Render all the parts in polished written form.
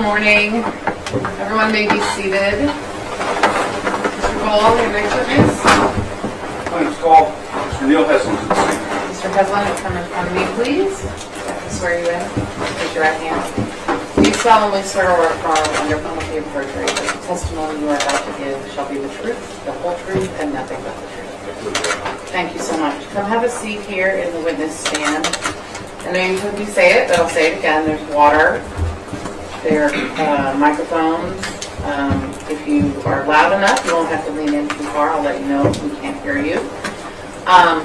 morning. Everyone may be seated. Mr. Ball, your next witness. My name's Paul. Mr. Neil Heslin. Mr. Heslin, will come in front of me, please. I swear you in. Raise your right hand. Do you solemnly swear or affirm under penalty of perjury that the testimony you are about to give shall be the truth, the whole truth, and nothing but the truth? Thank you so much. Come have a seat here in the witness stand. I know you heard me say it, but I'll say it again. There's water. There are microphones. If you are loud enough, you won't have to lean in too far. I'll let you know if we can't hear you.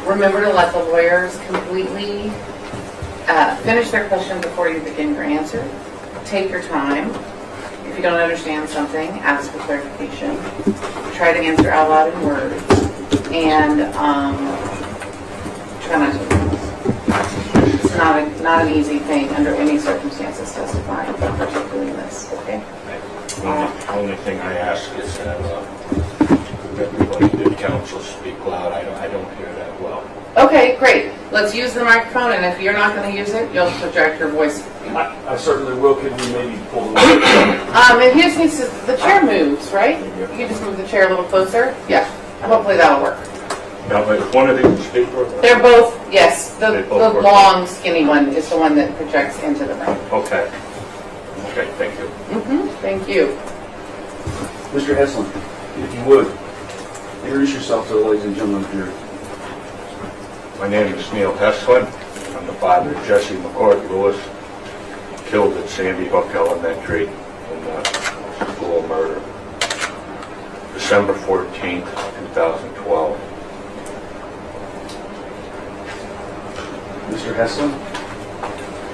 Remember to let the lawyers completely finish their question before you begin your answer. Take your time. If you don't understand something, ask for clarification. Try to answer out loud in words. And try not to. It's not an easy thing under any circumstances testifying, but particularly in this, okay? The only thing I ask is that everybody did counsel speak loud. I don't hear that well. Okay, great. Let's use the microphone, and if you're not going to use it, you'll project your voice. I certainly will. Could we maybe pull the mic? And he just needs to, the chair moves, right? You can just move the chair a little closer. Yeah, hopefully that'll work. Now, is one of these speaker? They're both, yes, the work. long, skinny one is the one that projects into the room. Okay. Okay, thank you. Thank you. Mr. Heslin, if you would, introduce yourself to the ladies and gentlemen of the jury. My name is Neil Heslin. I'm the father of Jesse McCord Lewis, killed at Sandy Hook Elementary in the school murder, December 14th, 2012. Mr. Heslin,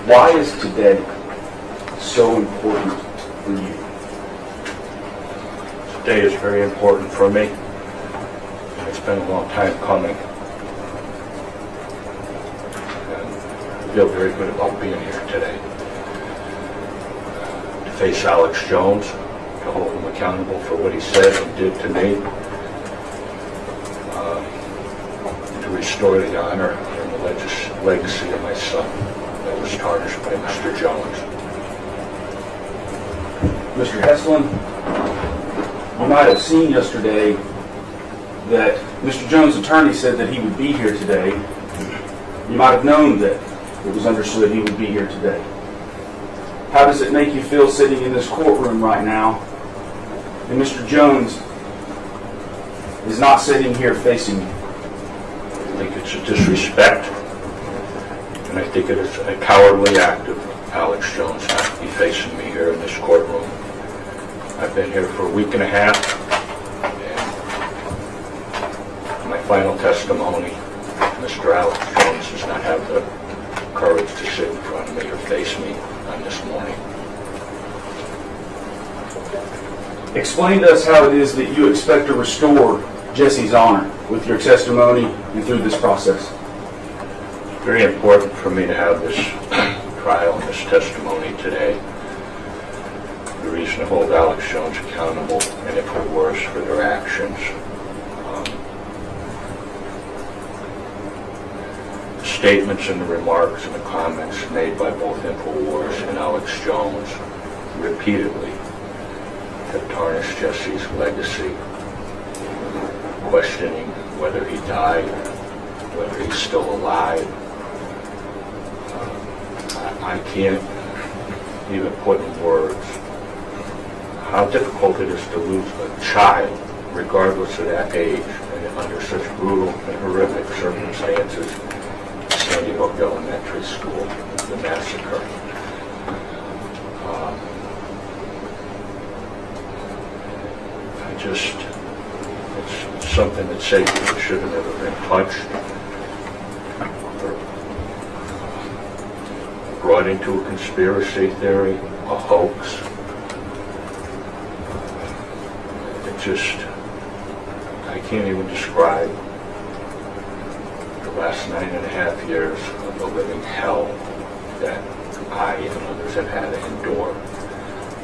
why is today so important for you? Today is very important for me. It's been a long time coming. And I feel very good about being here today. To face Alex Jones, to hold him accountable for what he said and did to me. To restore the honor and the legacy of my son that was tarnished by Mr. Jones. Mr. Heslin, you might have seen yesterday that Mr. Jones' attorney said that he would be here today. You might have known that it was understood he would be here today. How does it make you feel sitting in this courtroom right now and Mr. Jones is not sitting here facing you? I think it's a disrespect, and I think it is a cowardly act of Alex Jones not to be facing me here in this courtroom. I've been here for a week and a half, and my final testimony, Mr. Alex Jones does not have the courage to sit in front of me or face me on this morning. Explain to us how it is that you expect to restore Jesse's honor with your testimony and through this process. It's very important for me to have this trial and this testimony today. The reason to hold Alex Jones accountable, and if we're worse, for their actions. The statements and the remarks and the comments made by both InfoWars and Alex Jones repeatedly have tarnished Jesse's legacy, questioning whether he died, whether he's still alive. I can't even put in words how difficult it is to lose a child, regardless of that age, and under such brutal and horrific circumstances. Sandy Hook Elementary School, the massacre. It's something that sacred should have never been touched, or brought into a conspiracy theory, a hoax. I can't even describe the last 9.5 years of the living hell that I and others have had to endure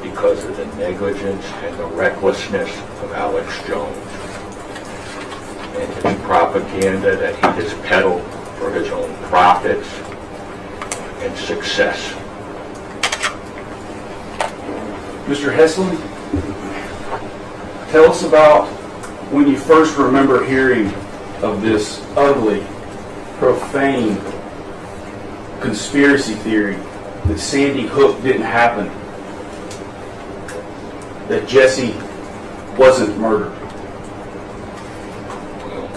because of the negligence and the recklessness of Alex Jones and his propaganda that he has peddled for his own profits and success. Mr. Heslin, tell us about when you first remember hearing of this ugly, profane conspiracy theory that Sandy Hook didn't happen, that Jesse wasn't murdered. Well,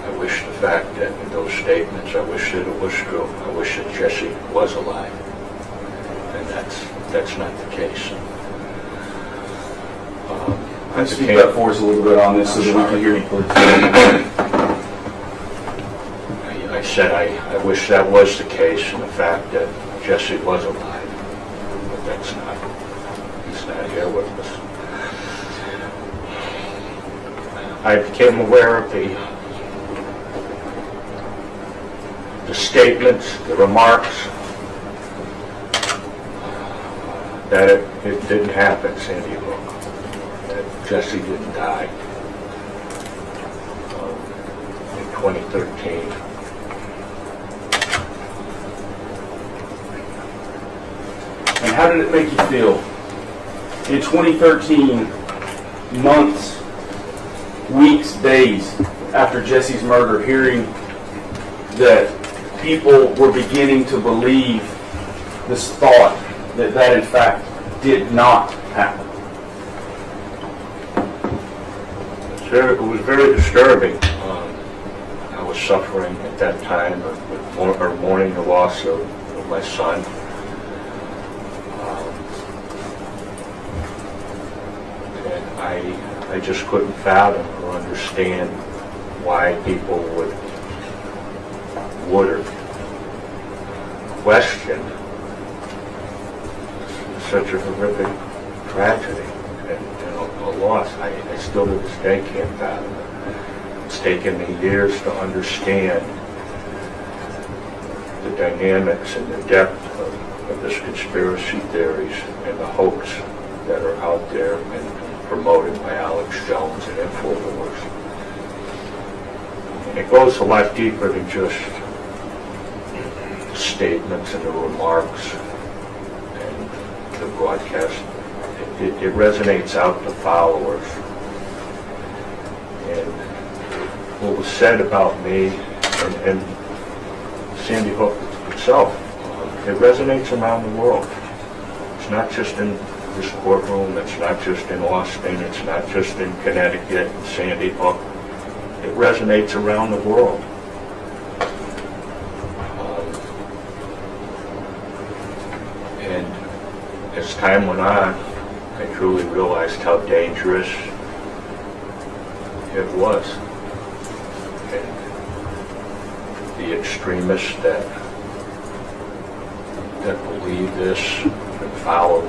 I wish the fact that in those statements, I wish that it was true. I wish that Jesse was alive. And that's not the case. Speak up for us a little bit on this so that we can hear you, please. I said I wish that was the case, and the fact that Jesse was alive, but that's not. He's not here with us. I became aware of the statements, the remarks, that it didn't happen, Sandy Hook. Jesse didn't die in 2013. And how did it make you feel? In 2013, months, weeks, days after Jesse's murder, hearing that people were beginning to believe this thought that in fact did not happen. It was very disturbing. I was suffering at that time, mourning the loss of my son. And I just couldn't fathom or understand why people would question such a horrific tragedy. And a loss, I still to this day can't fathom it. It's taken me years to understand the dynamics and the depth of this conspiracy theories and the hoax that are out there and promoted by Alex Jones and InfoWars. And it goes a lot deeper than just the statements and the remarks and the broadcast. It resonates out to followers. And what was said about me and Sandy Hook itself, it resonates around the world. It's not just in this courtroom, it's not just in Austin, it's not just in Connecticut and Sandy Hook. It resonates around the world. And as time went on, I truly realized how dangerous it was. And the extremists that believe this and follow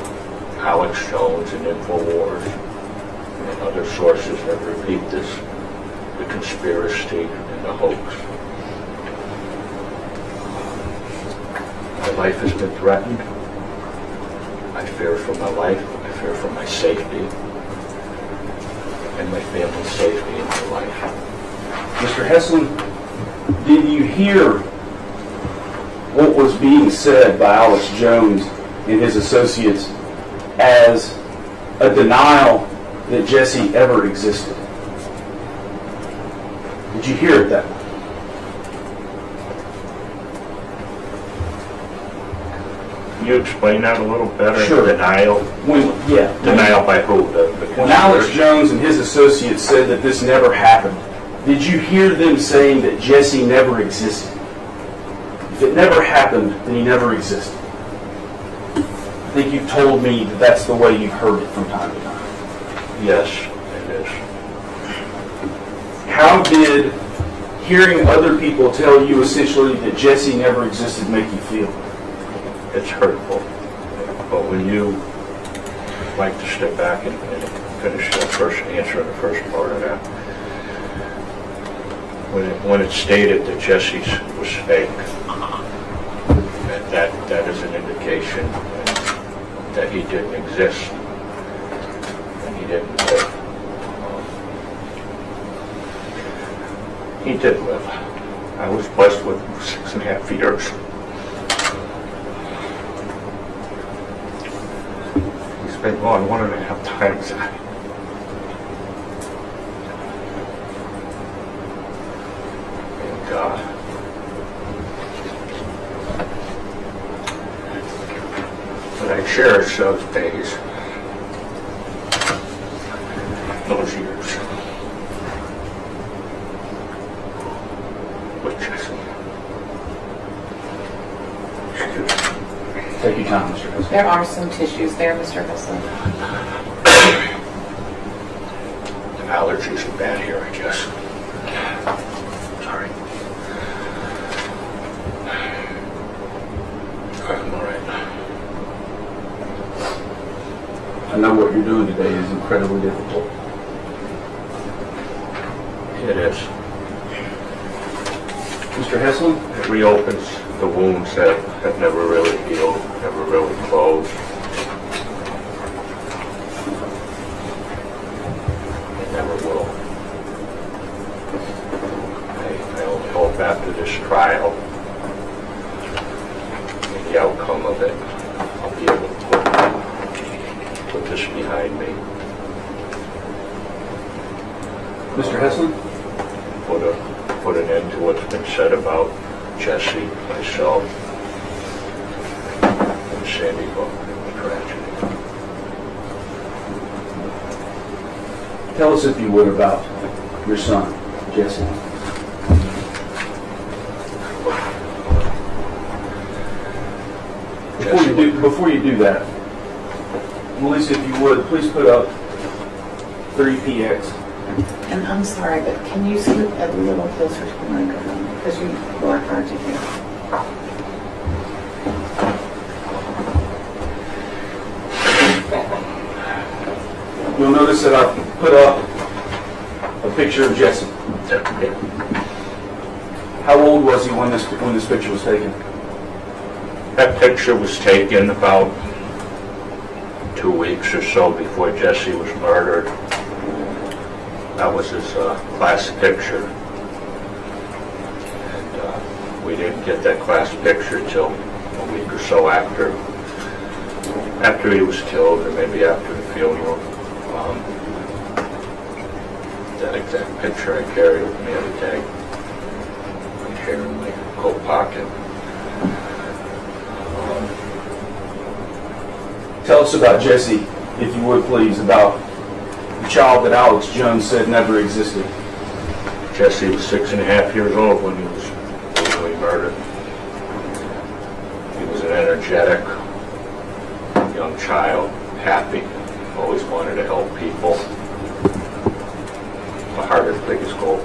Alex Jones and InfoWars and other sources that repeat this, the conspiracy and the hoax. My life has been threatened. I fear for my life. I fear for my safety and my family's safety in my life. Mr. Heslin, did you hear what was being said by Alex Jones and his associates as a denial that Jesse ever existed? Did you hear it that way? Can you explain that a little better? Sure. Denial? Denial by who? When Alex Jones and his associates said that this never happened, did you hear them saying that Jesse never existed? If it never happened, then he never existed. I think you told me that that's the way you've heard it from time to time. Yes, it is. How did hearing other people tell you essentially that Jesse never existed make you feel? It's hurtful. But when you like to step back and finish the first answer in the first part of that, when it's stated that Jesse's was fake, that is an indication that he didn't exist and he didn't live. He did live. I was blessed with 6.5 years. been gone 1.5 times. But I cherish those days, those years with Jesse. Take your time, Mr. Hesselman. There are some tissues there, Mr. Husson. The allergies are bad here, I guess. Sorry. I'm all right. I know what you're doing today is incredibly difficult. It is. Mr. Hesselman, It reopens the wounds that have never really healed, never really closed. It never will. I only hope after this trial, and the outcome of it, I'll be able to put this behind me. Mr. Hesselman, Put an end to what's been said about Jesse, myself, and Sandy Hook, the tragedy. tell us if you would about your son, Jesse. Before you do that, Melissa, if you would, please put up 3PX. And I'm sorry, but can you scoot a little closer to the microphone? Because you are hard to hear. You'll notice that I put up a picture of Jesse. How old was he when this picture was taken? That picture was taken about 2 weeks or so before Jesse was murdered. That was his class picture. And we didn't get that class picture till a week or so after he was killed, or maybe after the funeral. That exact picture I carry with me every day, right here in my coat pocket. Tell us about Jesse, if you would please, about the child that Alex Jones said never existed. Jesse was 6.5 years old when he was brutally murdered. He was an energetic young child, happy, always wanted to help people. The heart as big as gold.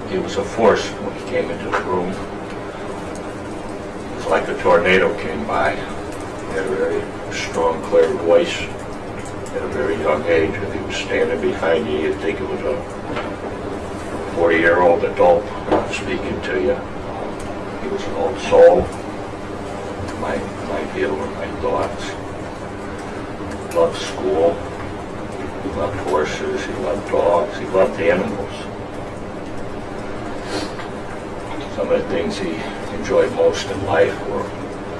He was a force when he came into the room. It was like a tornado came by. He had a very strong, clear voice at a very young age. If he was standing behind you, you'd think it was a 40-year-old adult speaking to you. He was an old soul. My view or my thoughts. He loved school. He loved horses. He loved dogs. He loved animals. Some of the things he enjoyed most in life were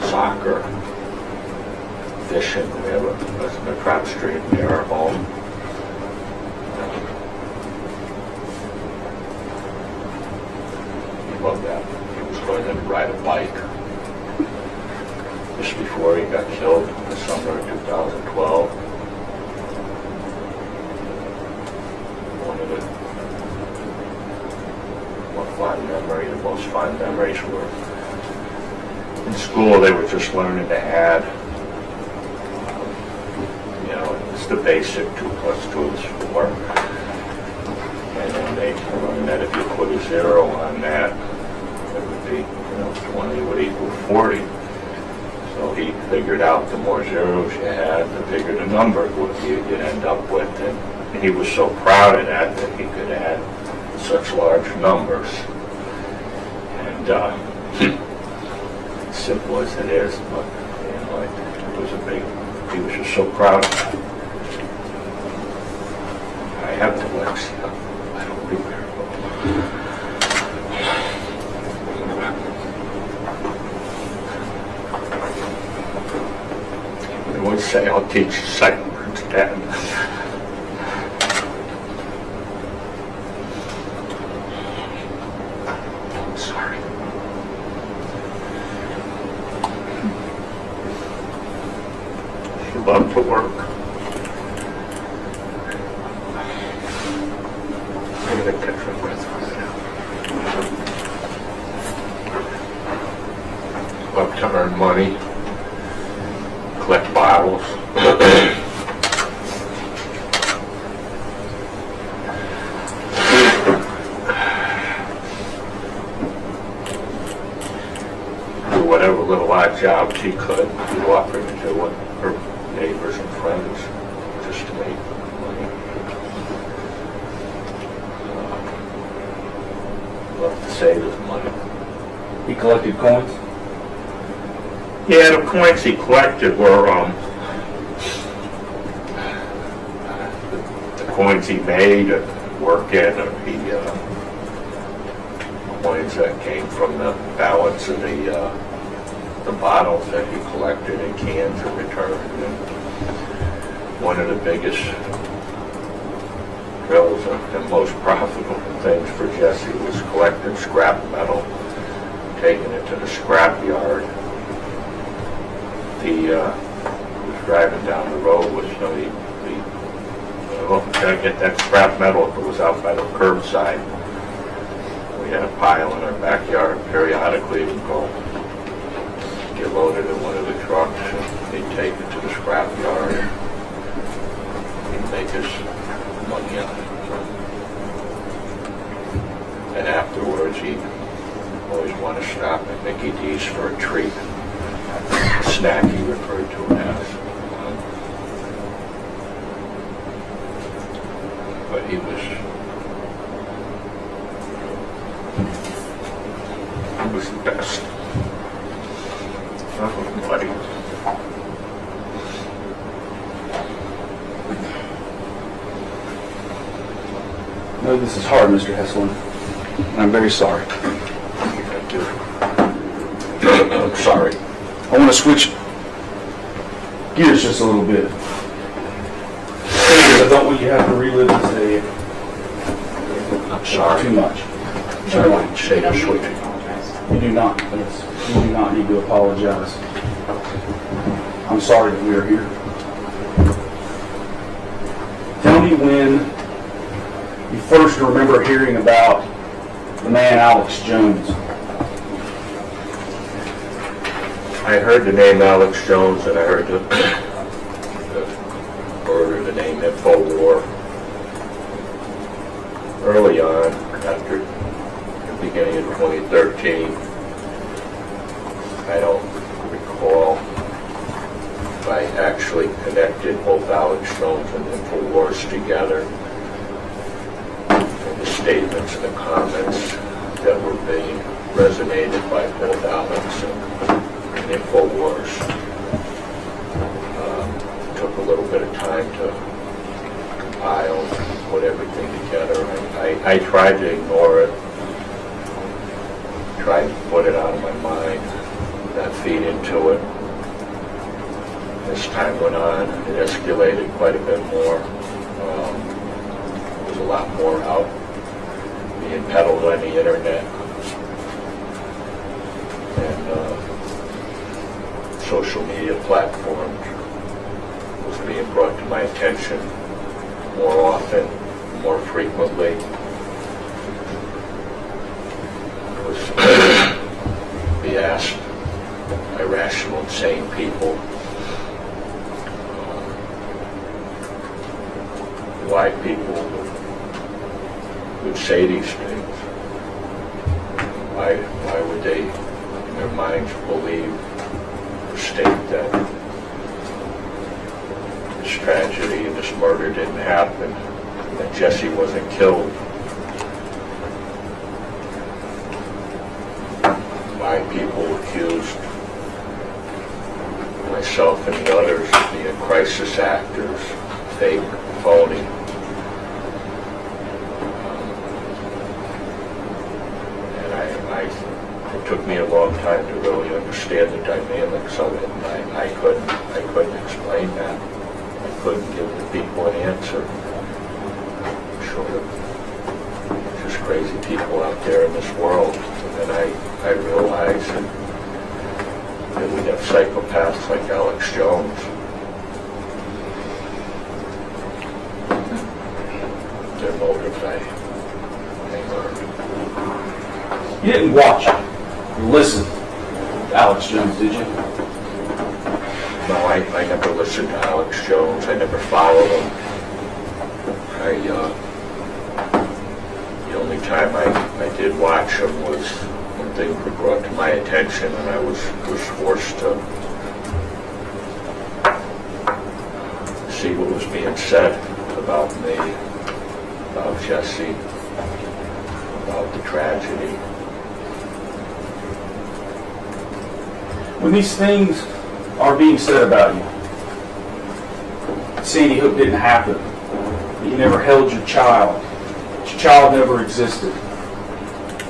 soccer, fishing. We have a trout stream near our home. He loved that. He was going to ride a bike. Just before he got killed in the summer of 2012. The most fond memories were in school. They were just learning to add. It's the basic 2 + 2 is 4. And then they learned that if you put a 0 on that, it would be, 20 would equal 40. So he figured out the more zeros you had, the bigger the number you'd end up with. And he was so proud of that he could add such large numbers. Simple as it is, but it was he was just so proud of that. I have dyslexia. I don't read very well. teach sight words, Dad. I'm sorry. She loved to work. I'm gonna catch her breath right now. Loved to earn money, collect bottles. Do whatever little odd jobs he could, he'd offer to do with her neighbors and friends, just to make money. Loved to save his money. He collected coins. Yeah, the coins he collected were the coins he made and worked in, or coins that came from the balance of the bottles that he collected in cans and returned. And one of the biggest thrills and most profitable things for Jesse was collecting scrap metal, taking it to the scrap yard. He was driving down the road with gotta get that scrap metal if it was out by the curbside. We had a pile in our backyard. Periodically we'd go get loaded in one of the trucks and he'd take it to the scrap yard and he'd make his money on it. And afterwards he'd always want to stop at Mickey D's for a treat. Snack he referred to it as. But he was the best. Oh, buddy. No, this is hard, Mr. Heslin. I'm very sorry. Thank you. I'm sorry. I want to switch gears just a little bit. Because I don't want you to have to relive this day I'm sorry. too much. Sorry, I didn't say You don't this need with to you. apologize. You do not. Yes, you do not need to apologize. I'm sorry that we are here. Tell me when you first remember hearing about the man Alex Jones. I heard the name Alex Jones and I heard the name InfoWar early on, after the beginning of 2013. I don't recall if I actually connected both Alex Jones and InfoWars together. And the statements and the comments that were being resonated by both Alex and InfoWars. Took a little bit of time to compile and put everything together. I tried to ignore it, tried to put it out of my mind, not feed into it. As time went on, it escalated quite a bit more. There was a lot more out being peddled on the internet. And social media platforms was being brought to my attention more often, more frequently. It was be asked by rational, sane people why people would say these things. Why would they, in their minds, believe or state that this tragedy and this murder didn't happen, that Jesse wasn't killed? Why people accused myself and the others of being crisis actors, fake, phony. It took me a long time to really understand the dynamics of it, and I couldn't explain that. are sort of just crazy people out there in this world. And then I realize that we have psychopaths like Alex Jones. Their motives, I learned. You didn't watch or listen to Alex Jones, did you? No, I never listened to Alex Jones. I never followed him. The only time I did watch him was when things were brought to my attention and I was forced to see what was being said about me, about Jesse, about the tragedy. When these things are being said about you, Sandy Hook didn't happen, you never held your child never existed,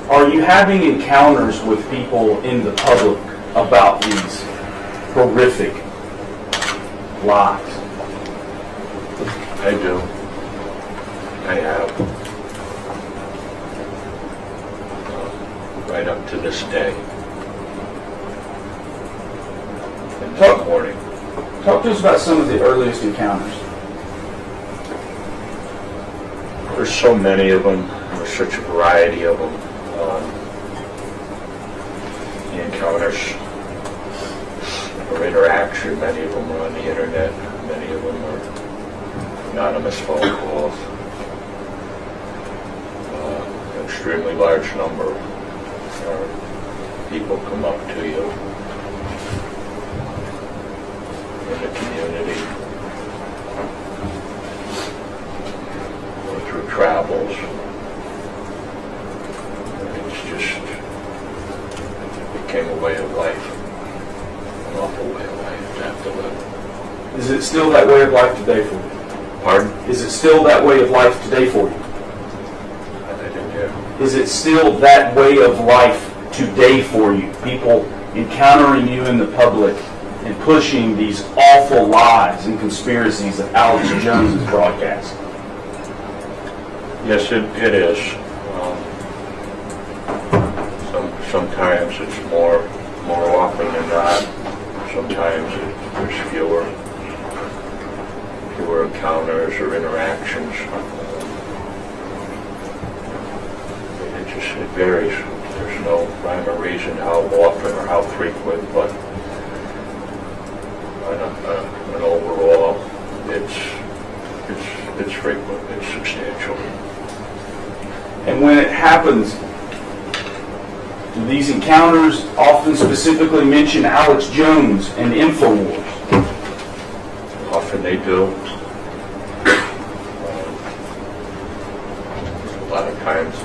are you having encounters with people in the public about these horrific lies? I do. I have. Right up to this day. And this morning. Talk to us about some of the earliest encounters. There's so many of them. There's such a variety of them. The encounters or interaction, many of them are on the internet. Many of them are anonymous phone calls. An extremely large number are people come up to you in the community or through travels. It's just, it became a way of life, an awful way of life to have to live. Is it still that way of life today for you? Pardon? Is it still that way of life today for you? I didn't hear. Is it still that way of life today for you? People encountering you in the public and pushing these awful lies and conspiracies that Alex Jones has broadcast. Yes, it is. Sometimes it's more often than not. Sometimes there's fewer encounters or interactions. It varies. There's no rhyme or reason how often or how frequent, but an overall, it's frequent. It's substantial. And when it happens, do these encounters often specifically mention Alex Jones and InfoWars? Often they do. A lot of times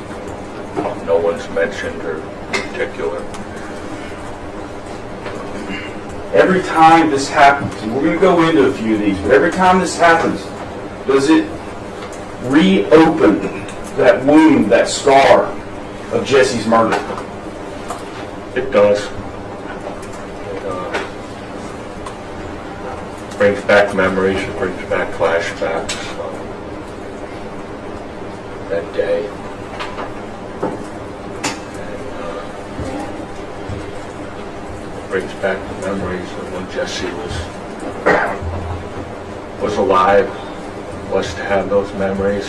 no one's mentioned or in particular. Every time this happens, and we're going to go into a few of these, but every time this happens, does it reopen that wound, that scar of Jesse's murder? It does. It brings back memories, it brings back flashbacks. That day. And brings back the memories of when Jesse was alive, was to have those memories,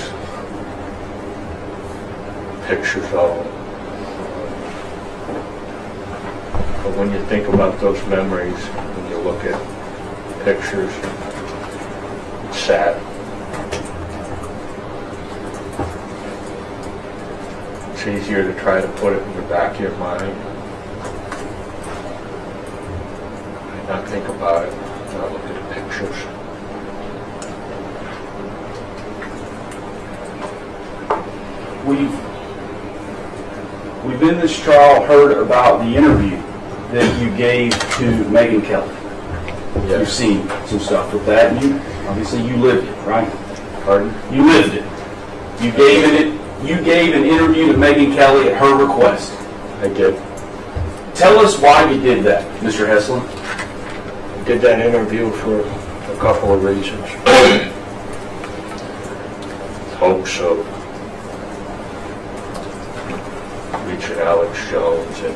pictures of them. But when you think about those memories, when you look at pictures, it's sad. It's easier to try to put it in the back of your mind and not think about it, not look at the pictures. We've in this trial heard about the interview that you gave to Megyn Kelly. Yes. You've seen some stuff with that, and obviously you lived it, right? Pardon? You lived it. You gave an interview to Megyn Kelly at her request. I did. Tell us why you did that, Mr. Heslin. I did that interview for a couple of reasons. hopes of reaching Alex Jones and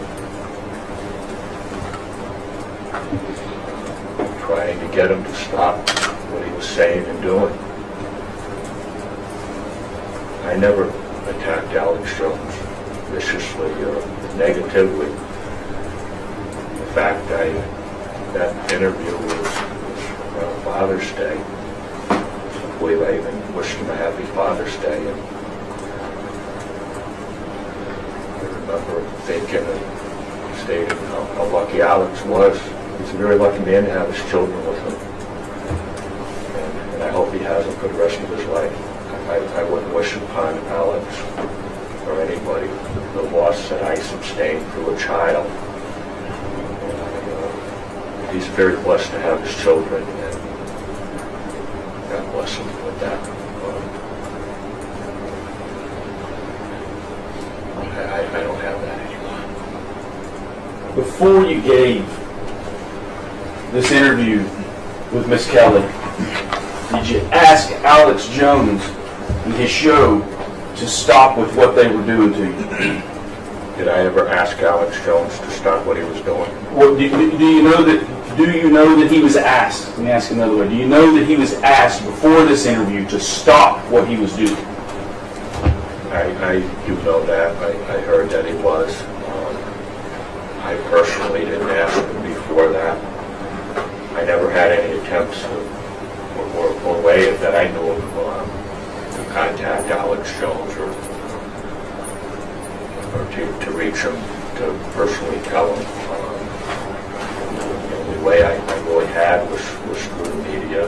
trying to get him to stop what he was saying and doing. I never attacked Alex Jones viciously or negatively. In fact, that interview was around Father's Day. I believe I even wished him a happy Father's Day. And I remember thinking and stating how lucky Alex was. He's a very lucky man to have his children with him. And I hope he has them for the rest of his life. I wouldn't wish upon Alex or anybody the loss that I sustained through a child. And, he's very blessed to have his children, and God bless him with that. I don't have that anymore. Before you gave this interview with Miss Kelly, did you ask Alex Jones and his show to stop with what they were doing to you? Did I ever ask Alex Jones to stop what he was doing? Well, do you know that he was asked? Let me ask another way. Do you know that he was asked before this interview to stop what he was doing? I do know that. I heard that he was. I personally didn't ask him before that. I never had any attempts or way that I knew of to contact Alex Jones or to reach him to personally tell him. The only way I really had was through the media.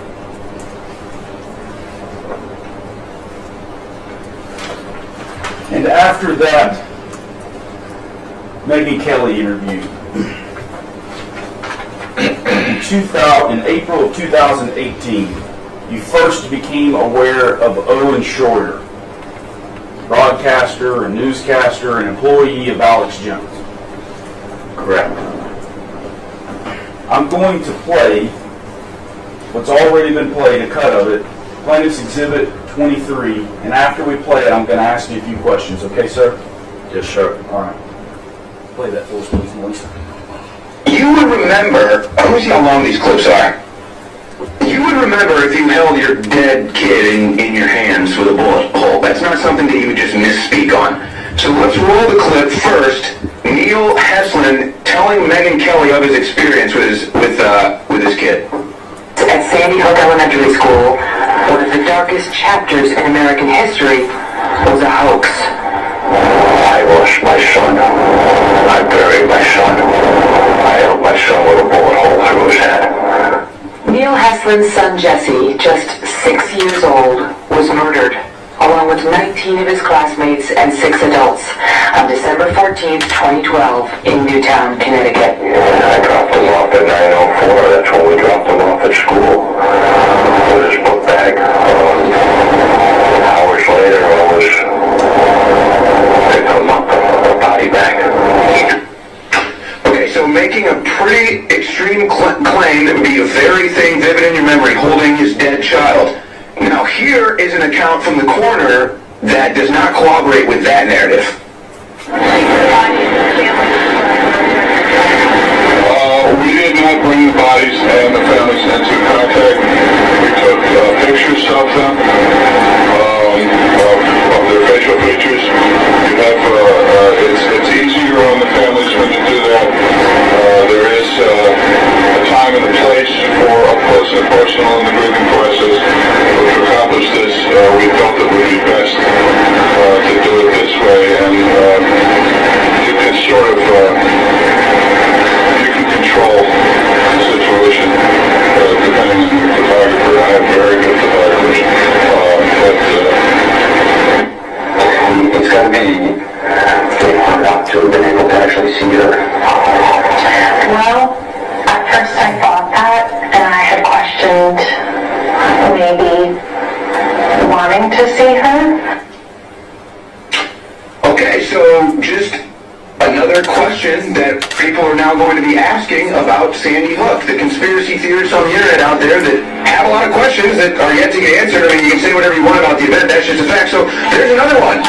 And after that Megyn Kelly interview, in April of 2018, you first became aware of Owen Shorter, broadcaster, a newscaster, an employee of Alex Jones. Correct. I'm going to play what's already been played, a cut of it, Plaintiff's Exhibit 23, and after we play it, I'm going to ask you a few questions. Okay, sir? Yes, sir. All right. Play that for us, please, Melissa. You would remember, let me see how long these clips are. You would remember if you held your dead kid in your hands with a bullet hole. That's not something that you would just misspeak on. So let's roll the clip first. Neil Heslin telling Megyn Kelly of his experience with his kid. At Sandy Hook Elementary School, one of the darkest chapters in American history was a hoax. I lost my son. I buried my son. I held my son with a bullet hole through his head. Neil Heslin's son Jesse, just 6 years old, was murdered, along with 19 of his classmates and 6 adults, on December 14th, 2012, in Newtown, Connecticut. I dropped him off at 9:04. That's when we dropped him off at school with his book bag. Hours later, I was picking him up with a body bag. Okay, so making a pretty extreme claim that would be a very thing vivid in your memory, holding his dead child. Now here is an account from the coroner that does not corroborate with that narrative. We did not bring the bodies and the families into contact. We took pictures of them, of their facial features. You have, it's easier on the families when you do that. There is a time and a place for up close and personal in the grieving process. But to accomplish this, we felt it would be best to do it this way, and you can sort of control the situation depending on your photographer. I have very good photographers, It's got to be not to have been able to actually see her. Well, at first I thought that, and I had questioned maybe wanting to see her. Okay, so just another question that people are now going to be asking about Sandy Hook. The conspiracy theorists on the internet out there that have a lot of questions that are yet to get answered. I mean, you can say whatever you want about the event. That's just a fact. So there's another one.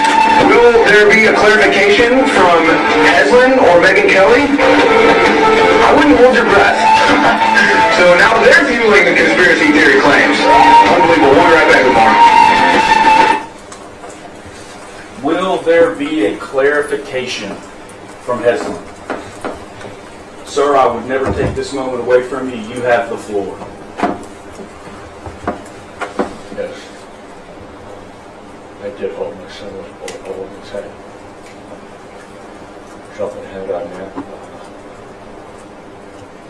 Will there be a clarification from Heslin or Megyn Kelly? I wouldn't hold your breath. So now they're fueling the conspiracy theory claims. Unbelievable. We'll be right back with more. Will there be a clarification from Heslin? Sir, I would never take this moment away from you. You have the floor. Yes. I did hold my son over his head. Jumping head on that.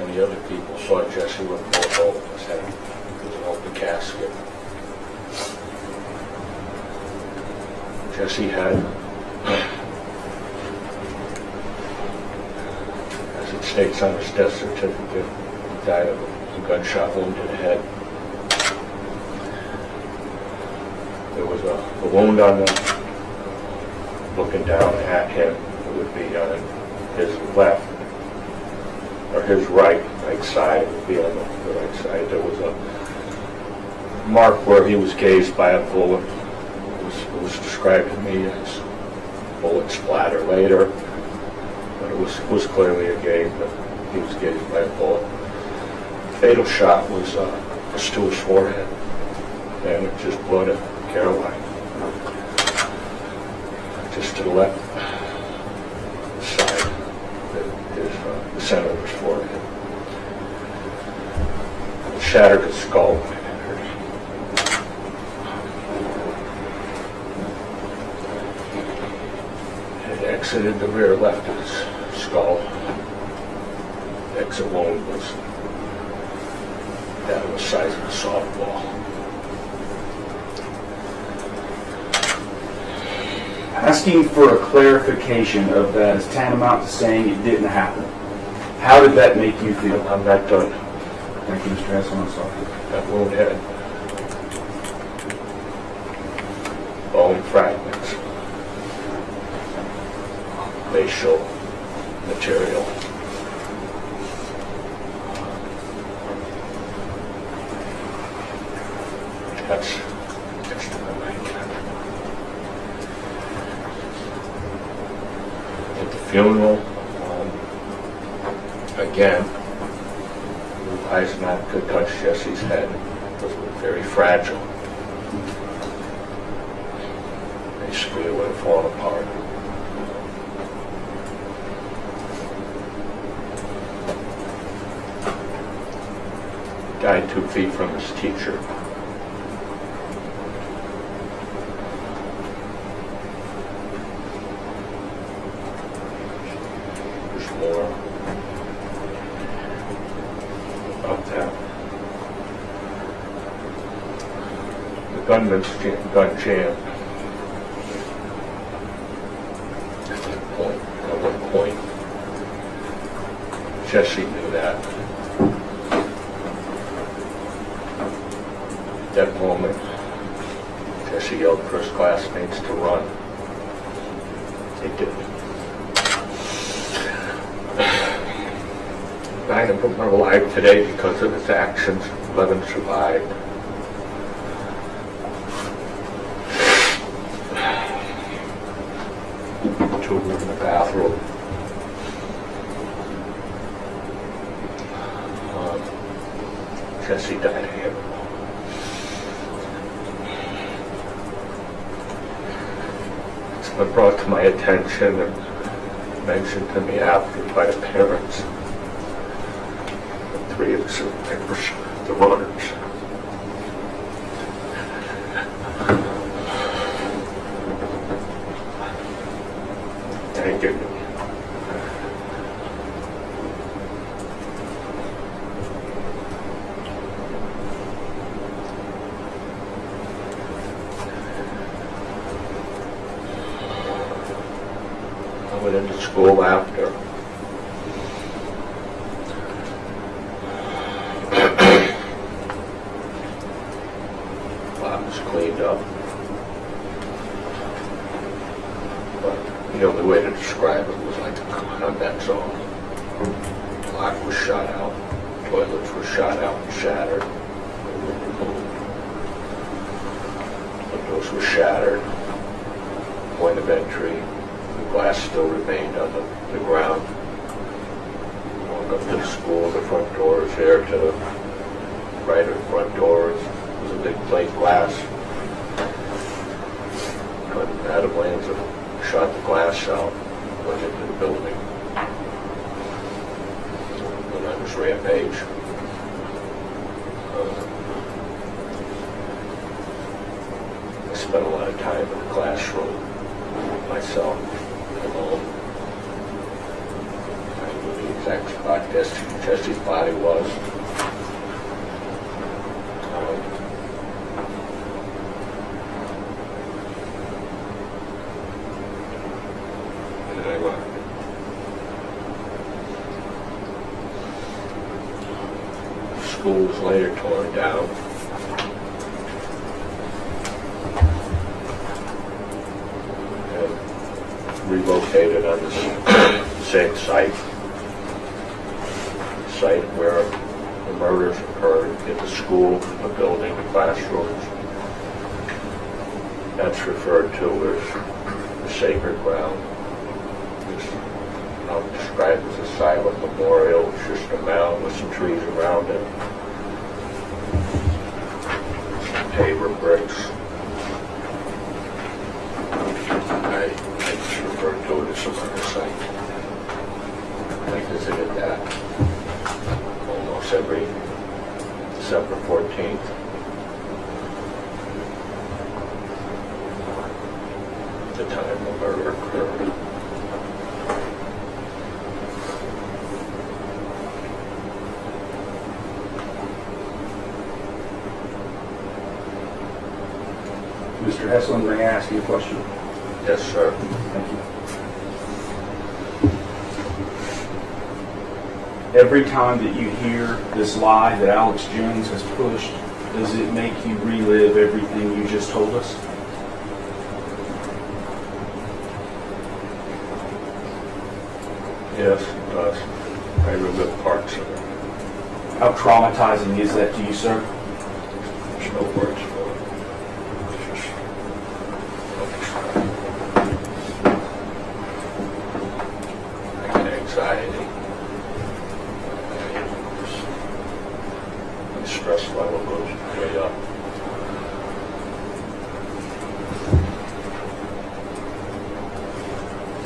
And the other people saw Jesse with a bullet hole in his head. It was an open casket. Jesse had, as it states on his death certificate, he died of a gunshot wound to the head. There was a wound on him, looking down at him. It would be on his left, or his right side, would be on the right side. There was a mark where he was gazed by a bullet. It was described to me as bullet splatter later, but it was clearly a gaze, but he was gazed by a bullet. The fatal shot was to his forehead, and it just blew to Caroline, just to the left side, the center of his forehead. It shattered his skull. Exited the rear left of his skull. The exit wound was that of the size of a softball. Asking for a clarification of that is tantamount to saying it didn't happen. How did that make you feel? I'm not done. Thank you, Mr. Heslin. I'm sorry. That wound had bone fragments, facial material. That's the mind. At the funeral, again, Eisenach could touch Jesse's head. It was very fragile. Basically, it would have fallen apart. Died 2 feet from his teacher. There's more about that. The gunman's gun jammed. At one point, Jesse knew that. At that moment, Jesse yelled for his classmates to run. They did. 9 of them are alive today because of his actions. 11 survived. Two were in the bathroom. Jesse died of him. It's been brought to my attention and mentioned to me after by the parents. 3 of the survivors, the runners. Thank you. I went into school after. Lot was cleaned up. But the only way to describe it was like a combat zone. Lock was shot out, toilets were shot out and shattered. windows were shattered. Point of entry, the glass still remained on the ground. Walk up to the school, the front door is there to the right of the front door. There's a big plate glass. Adam Lanza shot the glass out, went into the building. And I was rampage. I spent a lot of time in the classroom myself, alone. I knew the exact spot Testie's body was. School was later torn down. And relocated on the same site where the murders occurred, in the school, the building, the classrooms. That's referred to as the sacred ground. I'll describe it as a silent memorial. It's just a mound with some trees around it. Some paver bricks. I just refer to it as some other site. I visited that almost every December 14th. The time the murder occurred. Mr. Hesslin, may I ask you a question? Yes, sir. Thank you. Every time that you hear this lie that Alex Jones has pushed, does it make you relive everything you just told us? Yes, it does. I relive parts of it. How traumatizing is that to you, sir? There's no words for it. It's just I get anxiety. My stress level goes way up.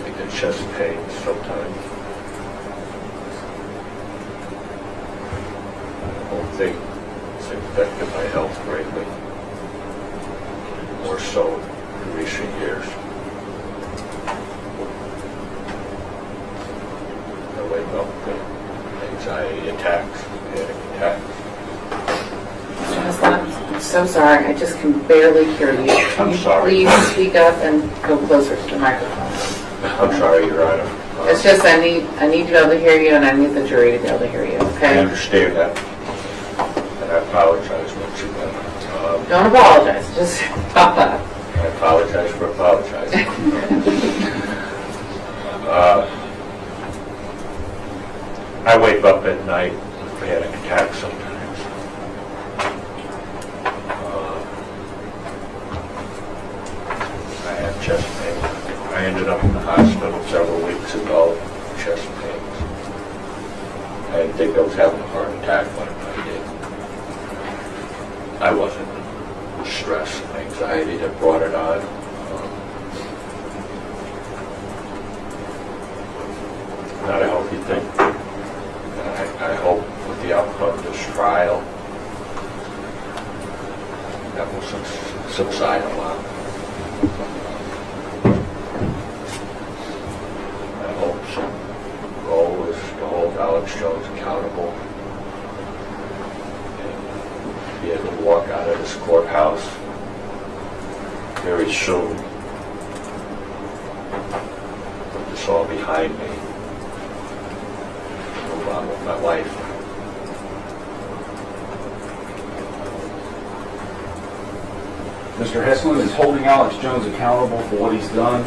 I get chest pains sometimes. The whole thing has affected my health greatly, more so in recent years. I wake up with anxiety attacks, panic attacks. I'm so sorry, I just can barely hear you. I'm Can sorry. you please speak up and go closer to the microphone? I'm sorry, Your Honor. It's just I need to be able to hear you, and I need the jury to be able to hear you, I okay? understand that, and I apologize once again. Don't apologize, just stop that. I apologize for apologizing. I wake up at night with panic attacks sometimes. I have chest pain. I ended up in the hospital several weeks ago, chest pains. I didn't think I was having a heart attack when I did. I wasn't. It was stress and anxiety that brought it on. Not a healthy thing. And I hope with the outcome of this trial, that will subside a lot. My hopes and goal is to hold Alex Jones accountable and be able to walk out of this courthouse very soon with this all behind me. Move on with my life. Mr. Hesslin, is holding Alex Jones accountable for what he's done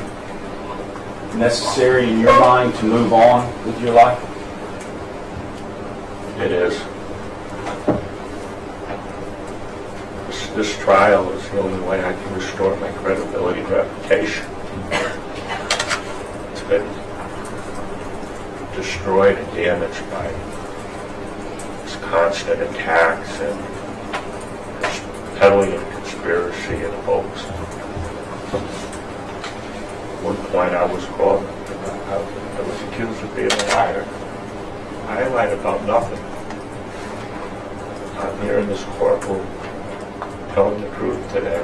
necessary in your mind to move on with your life? It is. this trial is the only way I can restore my credibility and reputation. It's been destroyed and damaged by this constant attacks and this peddling of conspiracy and hoax. At one point I was called, I was accused of being a liar. I lied about nothing. I'm here in this courtroom telling the truth today.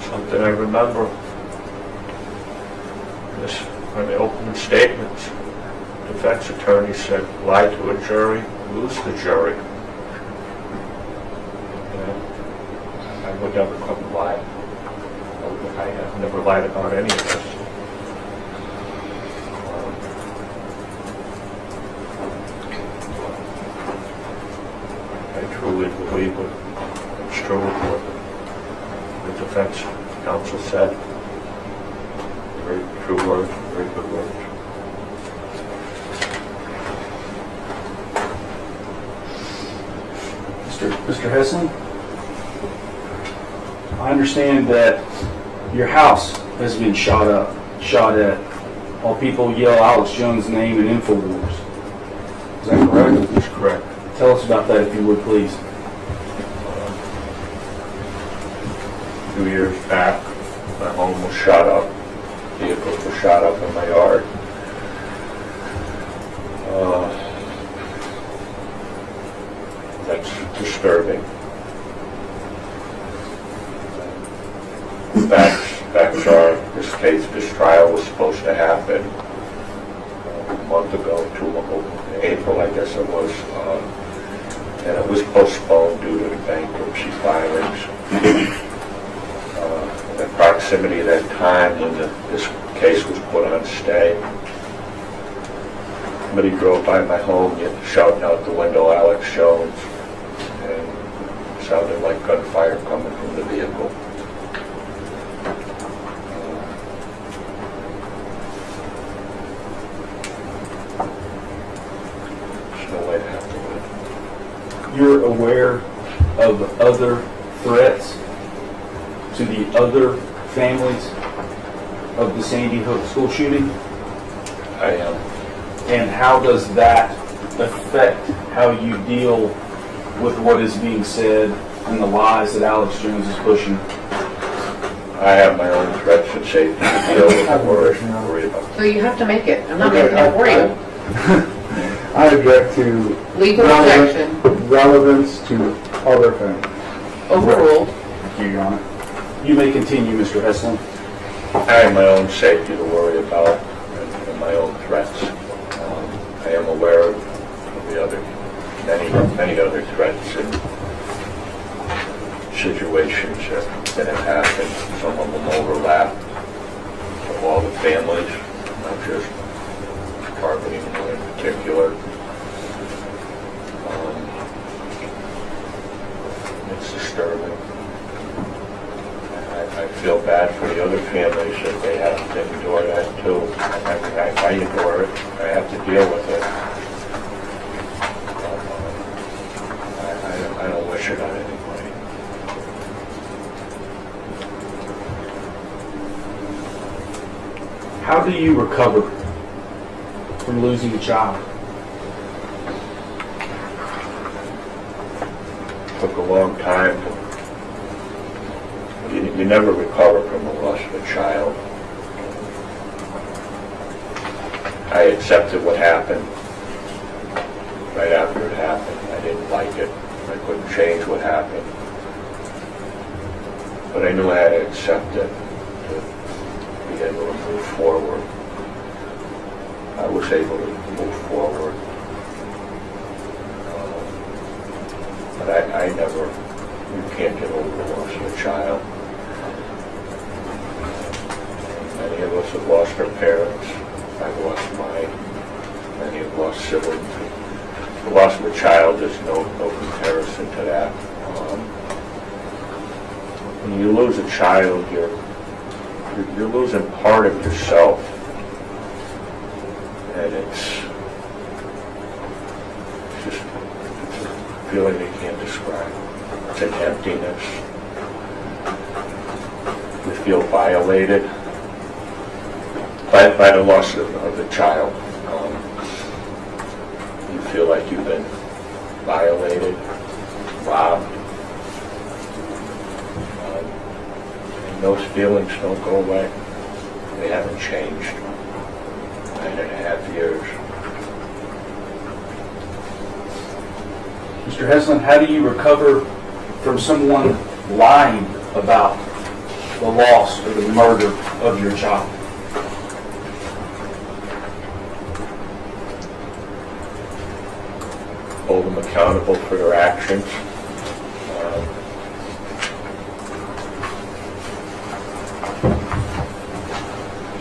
Something I remember. On the opening statements, defense attorney said, lie to a jury, lose the jury. I would never come and lie. I have never lied about any of this. I truly believe it's true what the defense counsel said. Very true words, very good words. Mr. Hesling, I understand that your house has been shot at, while people yell Alex Jones' name in InfoWars. Is that correct? That's correct. Tell us about that if you would, please. 2 years back, my home was shot up. Vehicles were shot up in my yard. That's disturbing. Facts are, this trial was supposed to happen a month ago, in April, I guess it was, and it was postponed due to the bankruptcy filings. The proximity of that time when this case was put on stay. Somebody drove by my home shouting out the window, Alex Jones, and it sounded like gunfire coming from the vehicle. There's no way to have to live. You're aware of other threats to the other families of the Sandy Hook school shooting? I am. And how does that affect how you deal with what is being said and the lies that Alex Jones is pushing? I have my own threats and safety to deal with and worry about. So you have to make it. I'm not making it for you. I object to Legal objection. relevance to other things. Overruled. Thank you, Your Honor. You may continue, Mr. Hesling. I have my own safety to worry about and my own threats. I am aware of the other, many other threats and situations that have happened. Some of them overlap of all the families, not just targeting one in particular. It's disturbing. I feel bad for the other families that they have to endure that too. I endure it. I have to deal with it. I don't wish it on anybody. How do you recover from losing a child? It took a long time. You never recover from the loss of a child. I accepted what happened right after it happened. I didn't like it. I couldn't change what happened. But I knew I had to accept it to be able to move forward. I was able to move forward. But I never, you can't get over the loss of a child. Many of us have lost our parents. I've lost mine. Many have lost siblings. The loss of a child is no comparison to that. When you lose a child, you're losing part of yourself, and it's just a feeling you can't describe. It's it's an emptiness. You feel violated by the loss of the child. You feel like you've been violated, robbed. And those feelings don't go away. They haven't changed. 9.5 years. Mr. Heslin, how do you recover from someone lying about the loss or the murder of your child? Hold them accountable for their actions.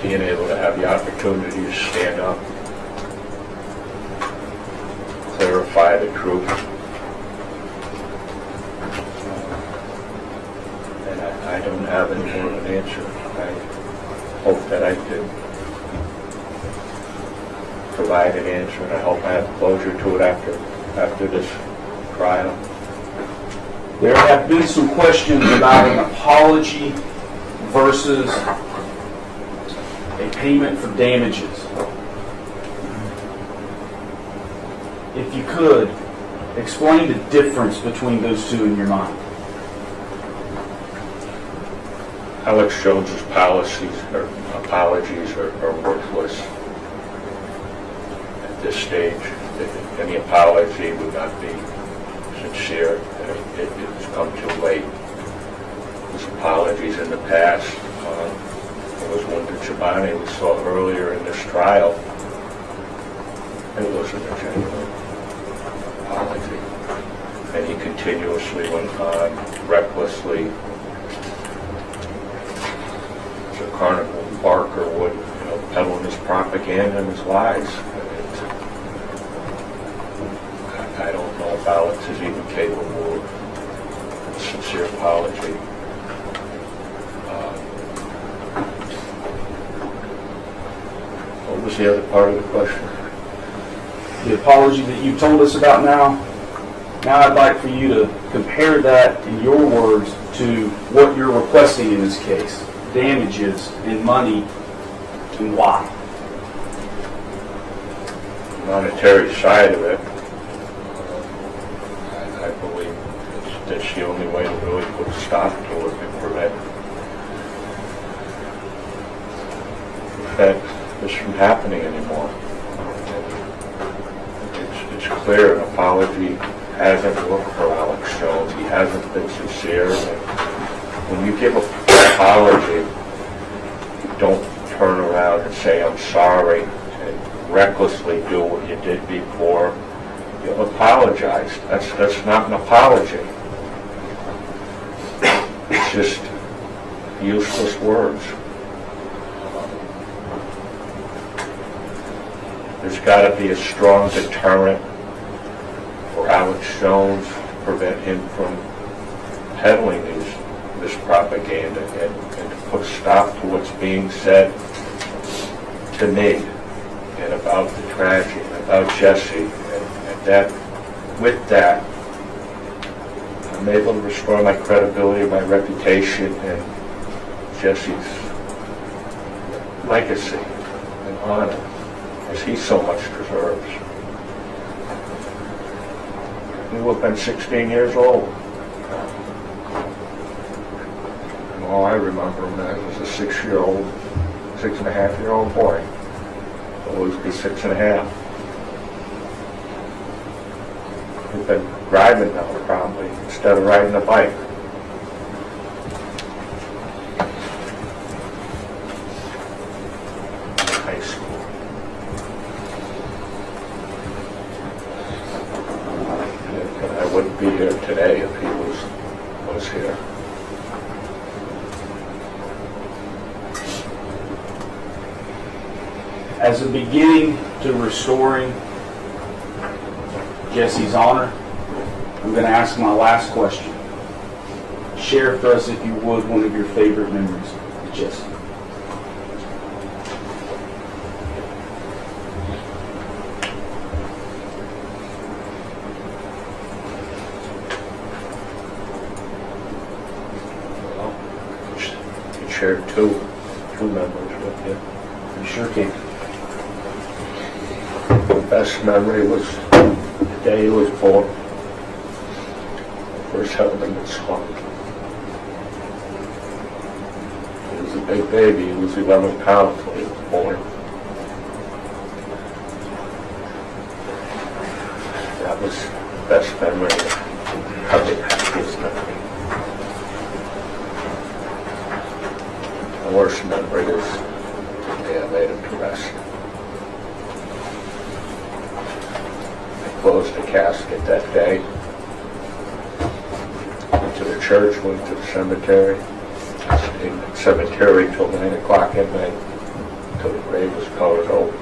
Being able to have the opportunity to stand up, clarify the truth. And I don't have any more of an answer. I hope that I can provide an answer, and I hope I have closure to it after this trial. There have been some questions about an apology versus a payment for damages. If you could, explain the difference between those two in your mind. Alex Jones's policies or apologies are worthless at this stage. Any apology would not be sincere. It's come too late. His apologies in the past. There was one to Chobani we saw earlier in this trial. It wasn't a genuine apology. And he continuously went on recklessly. The carnival barker would, peddling his propaganda and his lies. I don't know if Alex is even capable of a sincere apology. What was the other part of the question? The apology that you told us about now I'd like for you to compare that, in your words, to what you're requesting in this case. Damages and money, and why? The monetary side of it, I believe that's the only way to really put a stop to it and prevent this from happening anymore. It's clear an apology hasn't worked for Alex Jones. He hasn't been sincere. And when you give an apology, you don't turn around and say, I'm sorry, and recklessly do what you did before. You apologize. That's not an apology. It's just useless words. There's got to be a strong deterrent for Alex Jones to prevent him from peddling this propaganda and to put a stop to what's being said to me and about the tragedy and about Jesse. And that, with that, I'm able to restore my credibility, my reputation, and Jesse's legacy and honor, as he so much deserves. He will have been 16 years old. And all I remember him as was a 6.5-year-old boy. He'll always be 6.5. He's been driving now, probably, instead of riding a bike. High school. I wouldn't be here today if he was here. As a beginning to restoring Jesse's honor, I'm going to ask my last question. Share for us, if you would, one of your favorite memories of Jesse. share two memories with you. You sure can. The best memory was the day he was born. I first held him and saw him. He was a big baby. He was 11 pounds when he was born. That was the best memory. Probably the happiest memory. The worst memory is the day I laid him to rest. I closed the casket that day. Went to the church, went to the cemetery. I stayed in the cemetery till 9 o'clock at night, till the grave was covered over.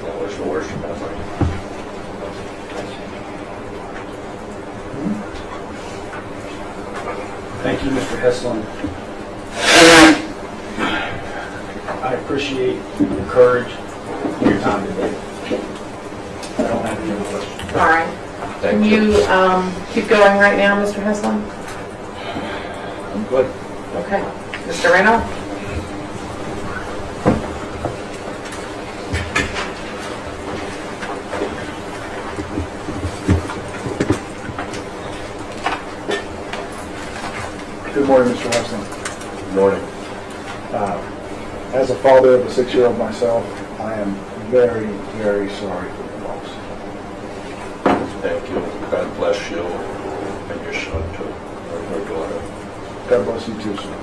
That was the worst memory. Thank you, Mr. Heslin. I appreciate your courage and your time today. I don't have any other questions. All right. Can you keep going right now, Mr. Heslin? I'm good. Okay. Mr. Reno? Good morning, Mr. Weston. Good morning. As a father of a 6-year-old myself, I am very, very sorry for your loss. Thank you. God bless you and your son too, or your daughter. God bless you too, sir.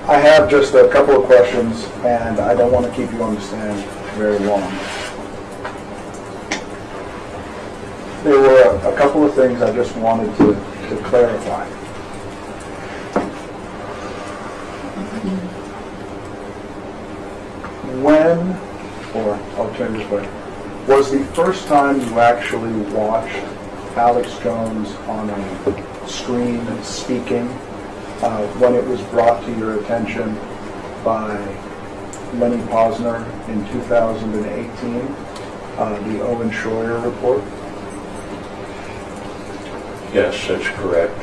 I have just a couple of questions, and I don't want to keep you on the stand very long. There were a couple of things I just wanted to clarify. When, or I'll turn this way, was the first time you actually watched Alex Jones on a screen speaking when it was brought to your attention by Lenny Posner in 2018, the Owen Schroyer report? Yes, that's correct.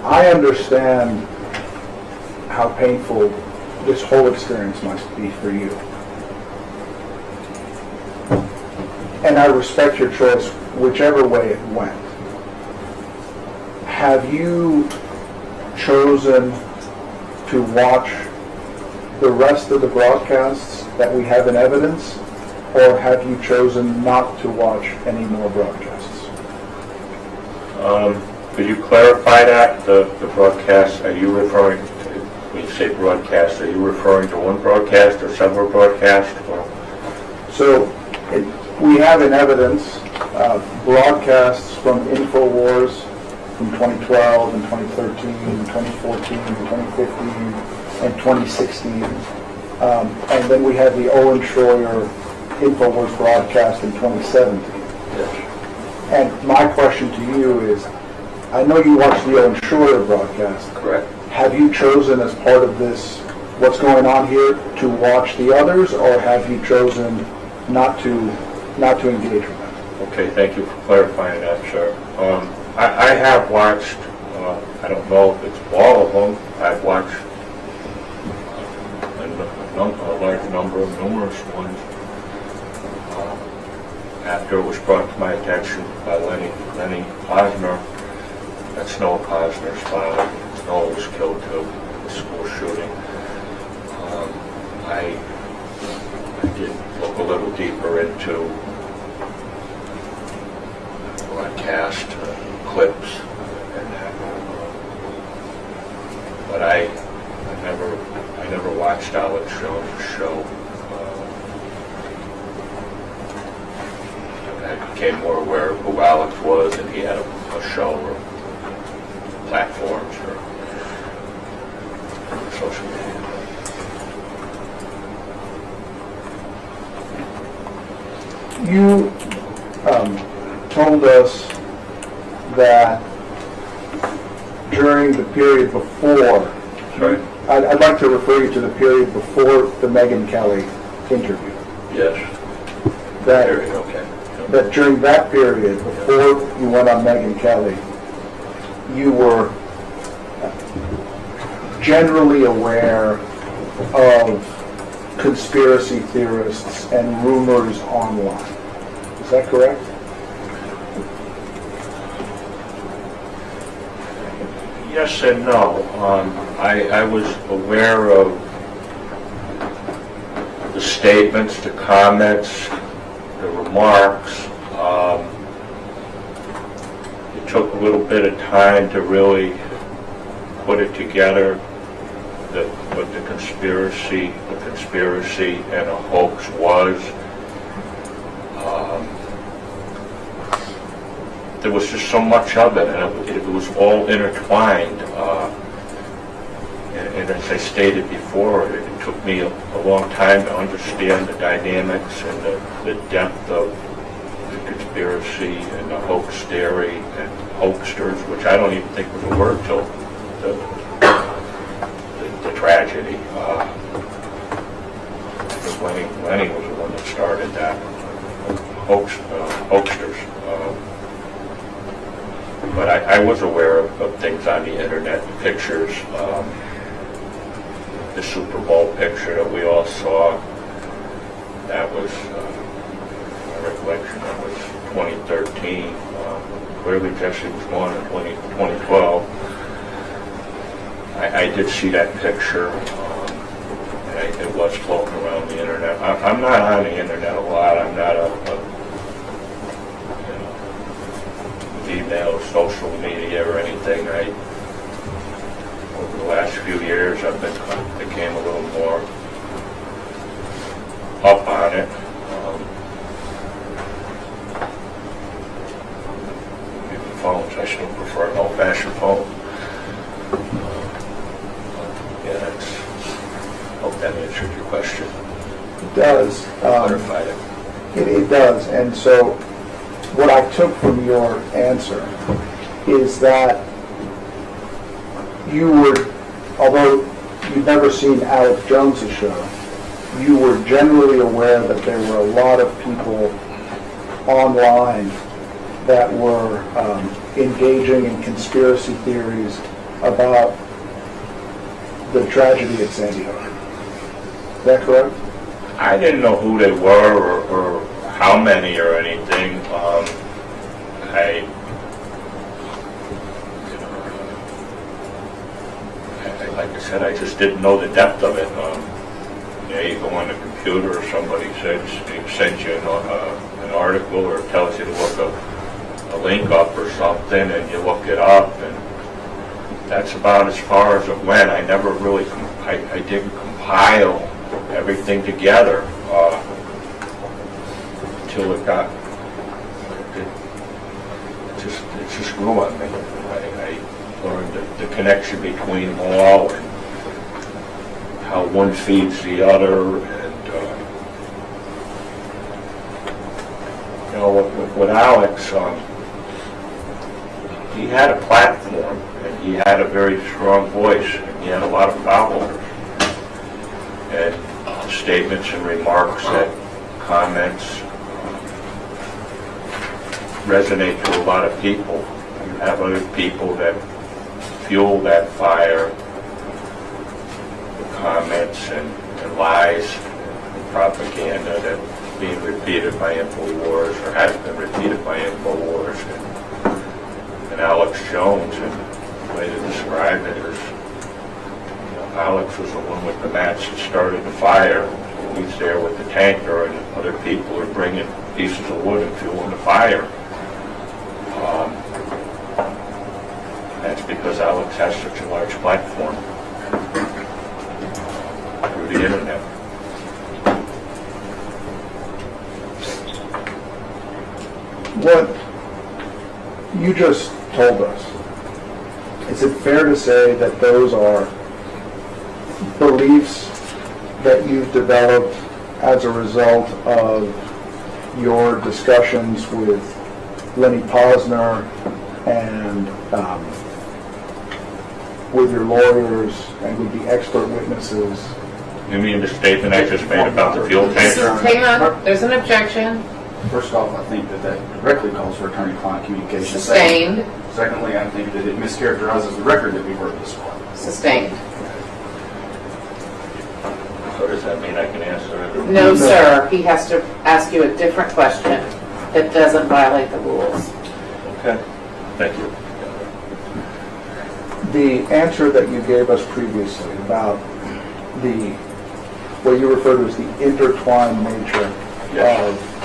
I understand how painful this whole experience must be for you. And I respect your choice, whichever way it went. Have you chosen to watch the rest of the broadcasts that we have in evidence, or have you chosen not to watch any more broadcasts? Could you clarify that, the broadcast, are you referring to, when you say broadcast, are you referring to one broadcast or several broadcasts? Or? So we have in evidence broadcasts from InfoWars from 2012 and 2013 and 2014 and 2015 and 2016. And then we have the Owen Schroyer InfoWars broadcast in 2017. Yes. And my question to you is, I know you watched the Owen Schroyer broadcast. Correct. Have you chosen as part of this, what's going on here, to watch the others, or have you chosen not to engage with them? Okay, thank you for clarifying that, sir. I have watched, I don't know if it's all of them, I've watched a large number of numerous ones. After it was brought to my attention by Lenny Posner, that Snow Posner's father, Snow was killed too, in the school shooting. I did look a little deeper into broadcast clips and that. But I never watched Alex Jones' show. I became more aware of who Alex was, and he had a show or platforms or social media. You told us that during the period before, Sorry? I'd like to refer you to the period before the Megyn Kelly interview. Yes. That, Okay. that during that period, before you went on Megyn Kelly, you were generally aware of conspiracy theorists and rumors online. Is that correct? Yes and no. I was aware of the statements, the comments, the remarks. It took a little bit of time to really put it together, what the conspiracy and a hoax was. There was just so much of it, and it was all intertwined. And as I stated before, it took me a long time to understand the dynamics and the depth of the conspiracy and the hoax theory and hoaxsters, which I don't even think was a word till the tragedy. I think Lenny was the one that started that, hoaxsters. But I was aware of things on the internet, pictures, the Super Bowl picture that we all saw. That was, my recollection, that was 2013. Clearly Jesse was born in 2012. I did see that picture, and it was floating around the internet. I'm not on the internet a lot. I'm not email, social media, or anything. Over the last few years, became a little more up on it. Even phones, I still prefer an old-fashioned phone. Yeah, hope that answered your question. It does. Clarified it. It does. And so what I took from your answer is that you were, although you'd never seen Alex Jones' show, you were generally aware that there were a lot of people online that were engaging in conspiracy theories about the tragedy at Sandy Hook. Is that correct? I didn't know who they were or how many or anything. Like I said, I just didn't know the depth of it. You go on the computer, or somebody sends you an article or tells you to look a link up or something, and you look it up, and that's about as far as it went. I never really, I didn't compile everything together until it just grew on me. I learned the connection between them all and how one feeds the other, and with Alex, he had a platform and he had a very strong voice and he had a lot of followers, and statements and remarks and comments resonate to a lot of people. You have other people that fuel that fire, the comments and lies and propaganda that's being repeated by InfoWars or has been repeated by InfoWars. And Alex Jones, and the way to describe it is, Alex was the one with the match that started the fire. He's there with the tanker, and other people are bringing pieces of wood and fueling the fire. That's because Alex has such a large platform through the internet. What you just told us, is it fair to say that those are beliefs that you've developed as a result of your discussions with Lenny Posner and with your lawyers and with the expert witnesses? You mean the statement I just made about the fuel tank? Hang on, there's an objection. First off, I think that directly calls for attorney-client communication. Sustained. Secondly, I think that it mischaracterizes the record that we were this far. Sustained. So does that mean I can answer it? No, sir. He has to ask you a different question that doesn't violate the rules. Okay, thank you. The answer that you gave us previously about what you referred to as the intertwined nature Yes. of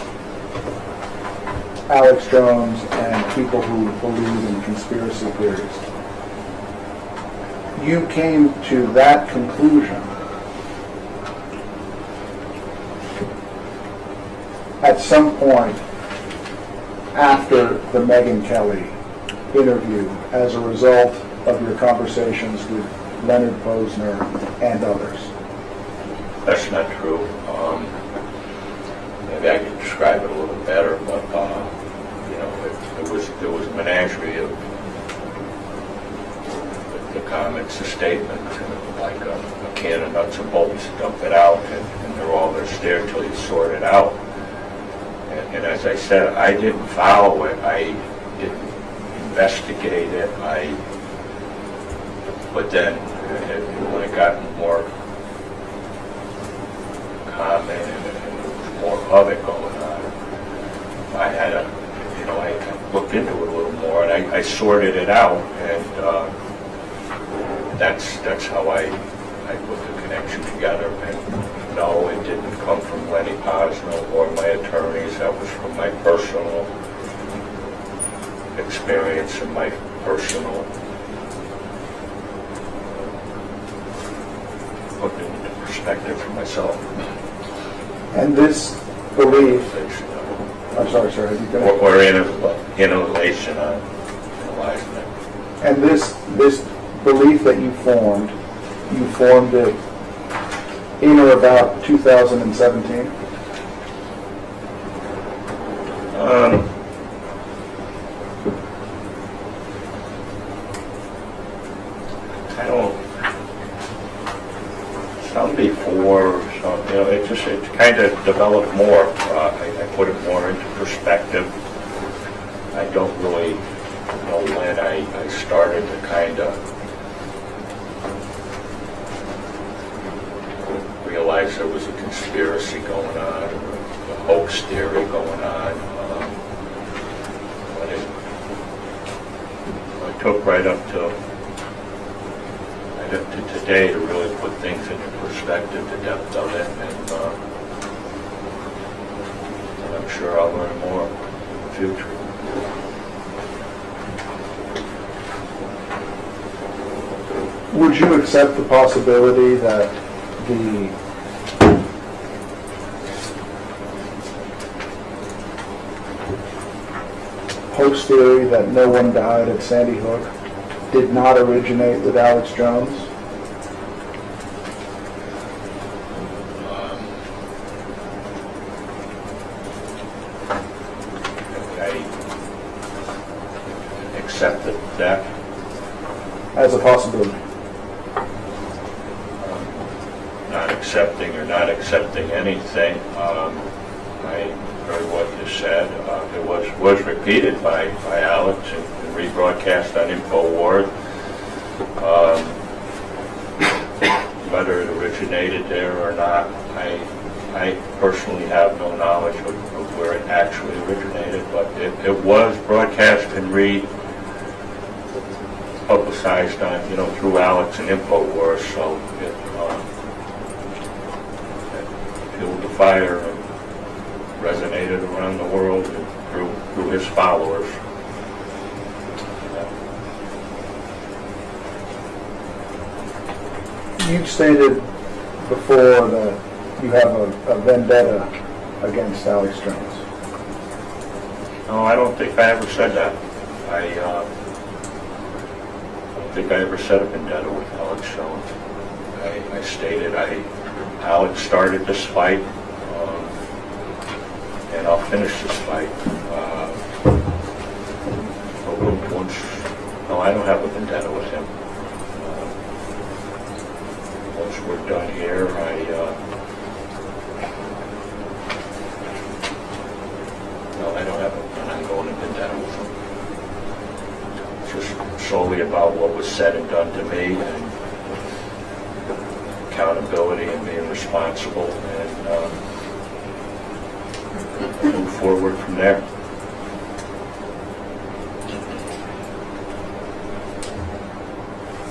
Alex Jones and people who believe in conspiracy theories. You came to that conclusion at some point after the Megyn Kelly interview as a result of your conversations with Leonard Posner and others. That's not true. Maybe I could describe it a little better, but there was a menagerie of the comments, the statements, like a can of nuts and bolts, dump it out, and they're all there there till you sort it out. And as I said, I didn't follow it. I didn't investigate it. But then when it got more common and there was more of it going on, I had I looked into it a little more and I sorted it out, and that's how I put the connection together. And no, it didn't come from Lenny Posner or my attorneys. That was from my personal experience and my personal put it into perspective for myself. And this belief, I'm sorry, sir, have you finished? Or in relation on harassment. And this belief that you formed it in or about 2017? I don't. Some before, some, it kind of developed more. I put it more into perspective. I don't really know when I started to kind of realize there was a conspiracy going on, or a hoax theory going on. But it took right up to today to really put things into perspective, the depth of it, and I'm sure I'll learn more in the future. Would you accept the possibility that the hoax theory that no one died at Sandy Hook did not originate with Alex Jones? I accepted that. As a possibility. Not accepting or not accepting anything. I heard what you said. It was repeated by Alex and rebroadcast on InfoWars. Whether it originated there or not, I personally have no knowledge of where it actually originated, but it was broadcast and publicized on, through Alex and InfoWars, so it fueled the fire and resonated around the world and through his followers. You stated before that you have a vendetta against Alex Jones. No, I don't think I ever said that. I don't think I ever said a vendetta with Alex Jones. I stated Alex started this fight, and I'll finish this fight. No, I don't have a vendetta with him. once we're done here, no, I don't have an ongoing vendetta with him. Just solely about what was said and done to me, and accountability and being responsible, and move forward from there.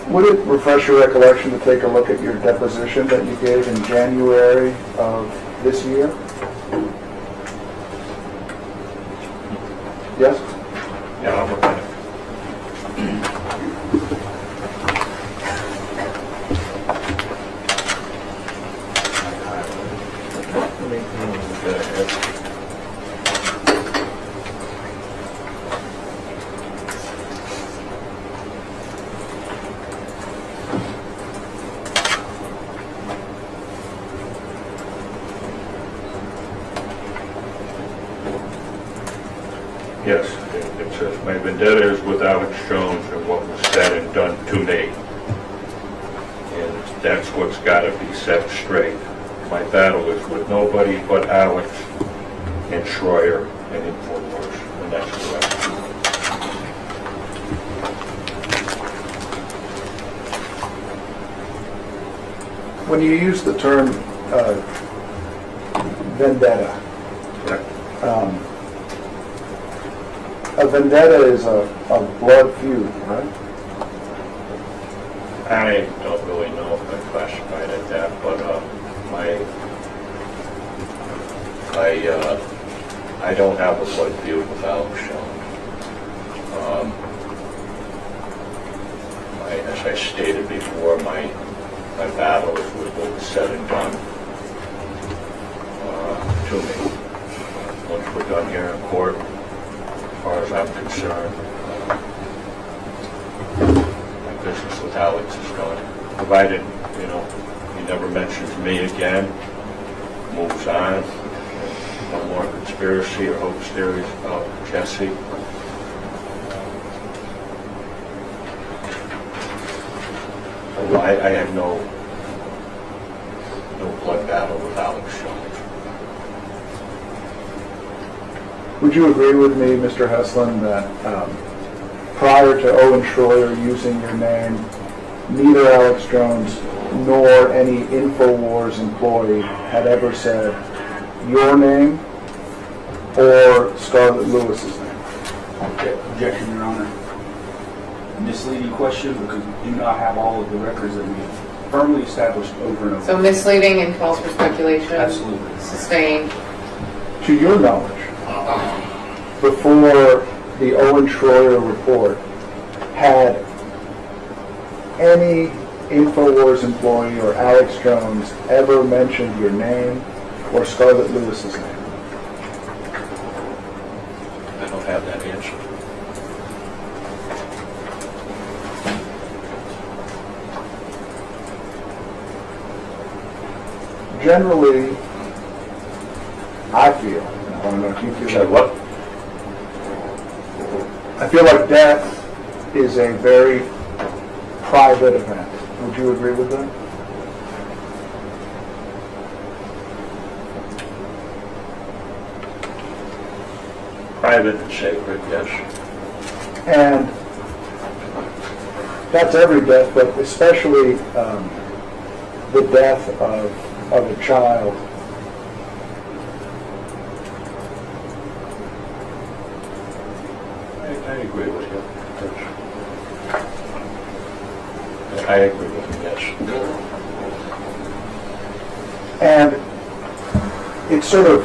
Would it refresh your recollection to take a look at your deposition that you gave in January of this year? Yes? Yeah, I'll look at it. Yes, it says, my vendetta is with Alex Jones and what was said and done to me. And that's what's got to be set straight. My battle is with nobody but Alex and Schroyer and Infowars, and that's correct. When you use the term vendetta, Correct. a vendetta is a blood feud, right? I don't really know if I classified it that, but I don't have a blood feud with Alex Jones. As I stated before, my battle is with what was said and done to me. Once we're done here in court, as far as I'm concerned, my business with Alex is done. Provided, he never mentions me again, moves on, no more conspiracy or hoax theories about Jesse. I have no blood battle with Alex Jones. Would you agree with me, Mr. Heslin, that prior to Owen Schroyer using your name, neither Alex Jones nor any Infowars employee had ever said your name or Scarlett Lewis's name? Objection, Your Honor. Misleading question because we do not have all of the records that we have firmly established over and over. So misleading and calls for speculation? Absolutely. Sustained. To your knowledge, before the Owen Schroyer report, had any Infowars employee or Alex Jones ever mentioned your name or Scarlett Lewis's name? I don't have that answer. Generally, I feel, and I don't know if you feel. Said what? I feel like death is a very private event. Would you agree with that? Private and sacred, yes. And that's every death, but especially the death of a child. I agree with you. I agree with you, yes. And it's sort of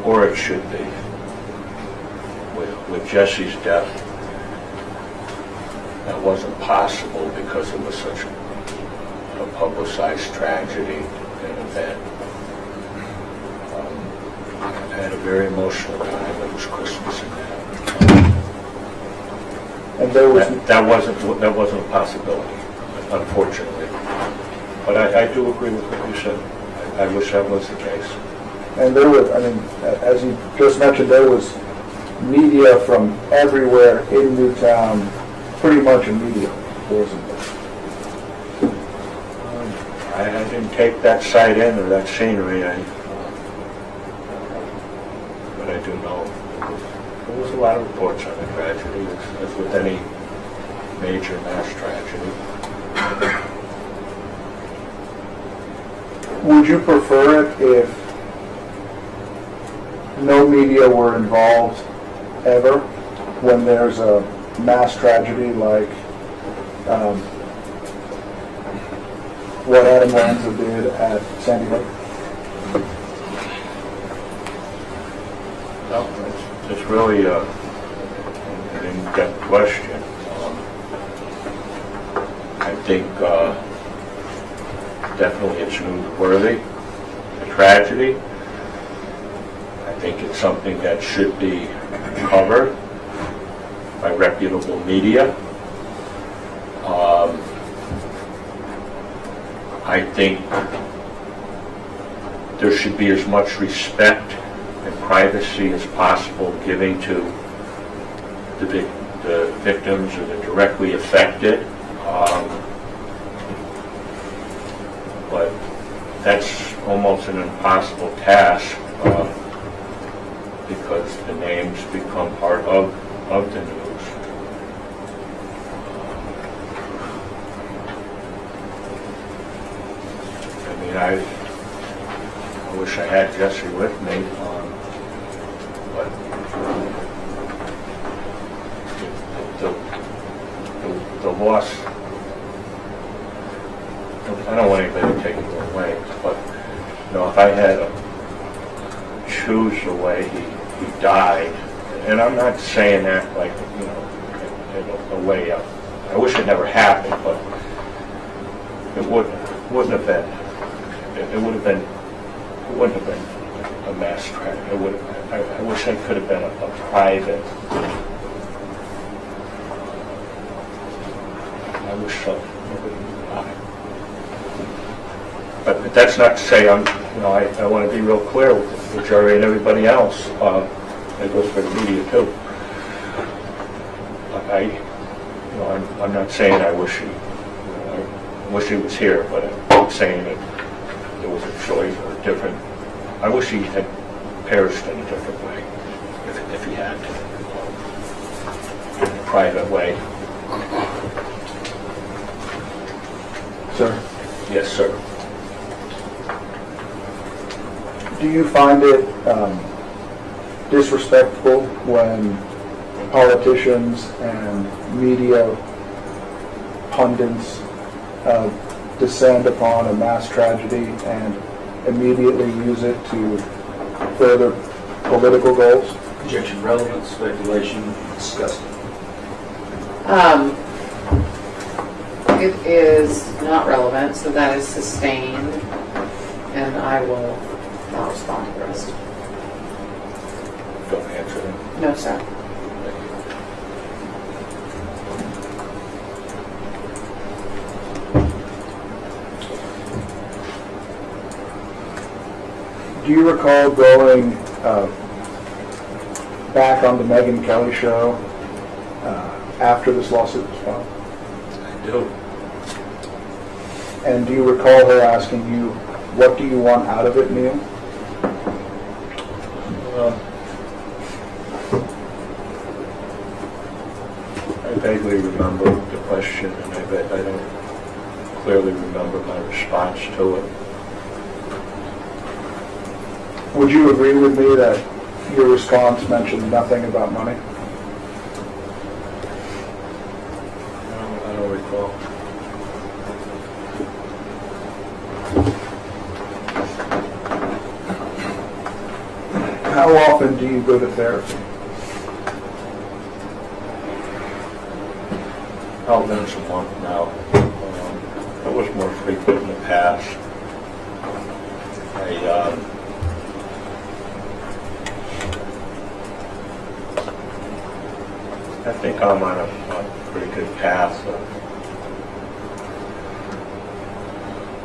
Or it should be. With Jesse's death, that wasn't possible because it was such a publicized tragedy and event. I had a very emotional time. It was Christmas and and there was that wasn't a possibility, unfortunately. But I do agree with what you said. I wish that was the case. and there was, I mean, as you just mentioned, there was media from everywhere in Newtown pretty much immediately, wasn't it? I didn't take that sight in or that scenery, but I do know there was a lot of reports on the tragedy, as with any major mass tragedy. Would you prefer it if no media were involved ever when there's a mass tragedy like what Adam Lanza did at Sandy Hook? No, it's really an in-depth question. I think definitely it's newsworthy, a tragedy. I think it's something that should be covered by reputable media. I think there should be as much respect and privacy as possible given to the victims or the directly affected. But that's almost an impossible task because the names become part of the news. I wish I had Jesse with me, but the loss, I don't want anybody to take it away, but if I had to choose the way he died, and I'm not saying that like, a way up. I wish it never happened, but it wouldn't have been. It wouldn't have been a mass tragedy. I wish it could have been a private. I wish so. But that's not to say I want to be real clear with the jury and everybody else. That goes for the media too. I'm not saying I wish he was here, but I'm saying that there was a choice or a different. I wish he had perished in a different way, if he had to, in a private way. Sir? Yes, sir. Do you find it disrespectful when politicians and media pundits descend upon a mass tragedy and immediately use it to further political goals? Objection, relevant, speculation, disgusting. It is not relevant, so that is sustained, and I will not respond to the rest. Don't answer them. No, sir. Do you recall going back on the Megyn Kelly show after this lawsuit was filed? I do. And do you recall her asking you, what do you want out of it, Neil? I vaguely remember the question, and I don't clearly remember my response to it. Would you agree with me that your response mentioned nothing about money? I don't recall. How often do you go to therapy? Once a month now. It was more frequent in the past. I think I'm on a pretty good path of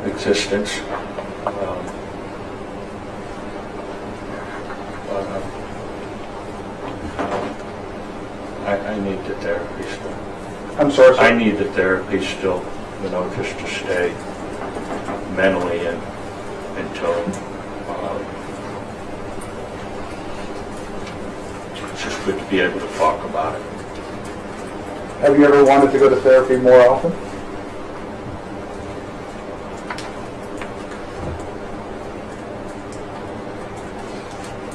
existence. I need the therapy still. I'm sorry, sir. I need the therapy still, you know, just to stay mentally and until it's just good to be able to talk about it. Have you ever wanted to go to therapy more often?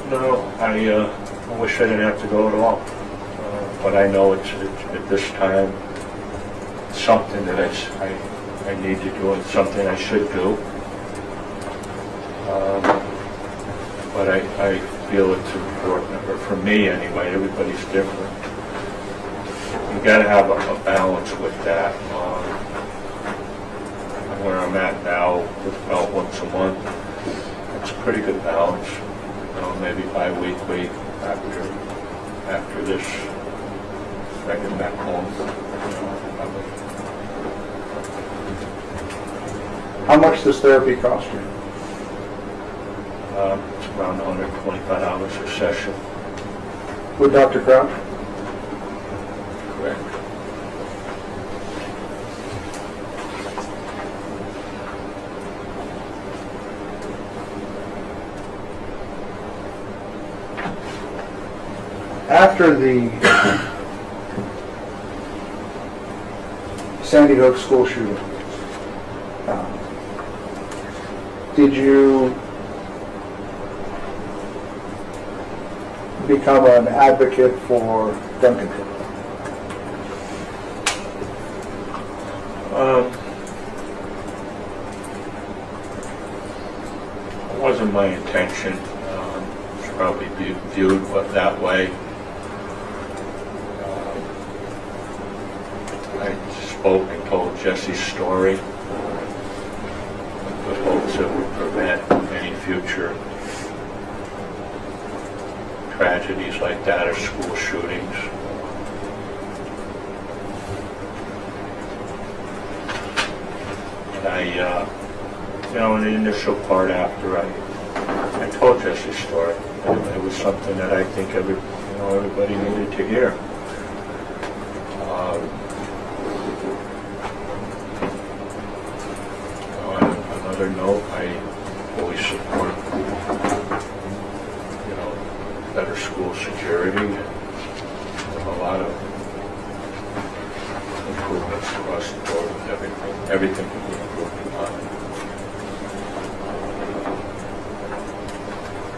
No, I wish I didn't have to go at all. But I know it's at this time something that I need to do and something I should do. But I feel it's important, or for me anyway, everybody's different. You gotta have a balance with that. Where I'm at now, with about once a month, it's a pretty good balance. You know, maybe bi-weekly after this, I get back home. You know, How much does therapy cost you? it's around $125 a session. With Dr. Crouch? Correct. After the Sandy Hook school shooting, did you become an advocate for gun control? It wasn't my intention. It's probably viewed that way. I spoke and told Jesse's story with hopes it would prevent any future tragedies like that or school shootings. And you know, in the initial part after I told Jesse's story, it was something that I think everybody needed to hear. On another note, I always support, you know, better school security and a lot of improvements across the board with everything. Everything can be improved upon.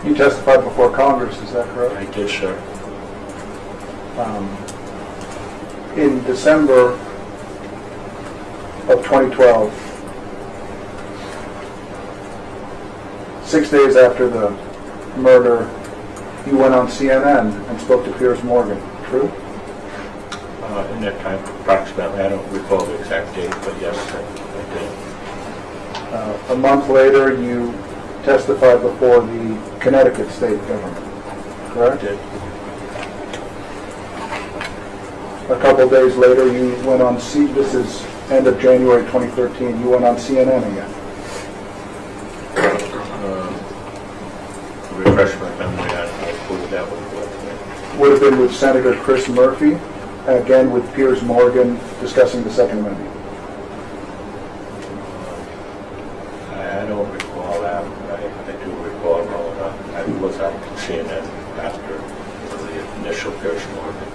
You testified before Congress, is that correct? I did, sir. In December of 2012, 6 days after the murder, you went on CNN and spoke to Piers Morgan, true? In that time, approximately, I don't recall the exact date, but yes, I did. A month later, you testified before the Connecticut state government, I correct? did. A couple days later, you went on this is end of January 2013, you went on CNN again. Refresh my memory on who that was. Would have been with Senator Chris Murphy, again with Piers Morgan discussing the Second Amendment. I don't recall that. I do recall going up. I was on CNN after the initial Piers Morgan.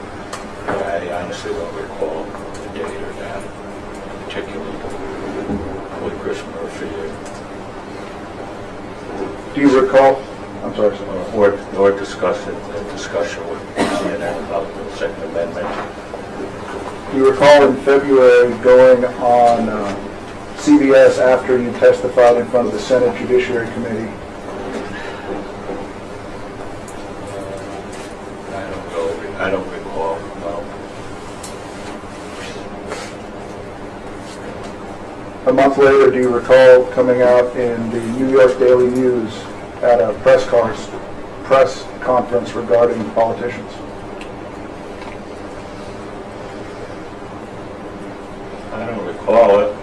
I honestly don't recall the date or that, particularly with Chris Murphy. Do you recall? I'm sorry, sir. Or discussion with CNN about the Second Amendment. Do you recall in February going on CBS after you testified in front of the Senate Judiciary Committee? I don't recall. No. A month later, do you recall coming out in the New York Daily News at a press conference regarding politicians? I don't recall it.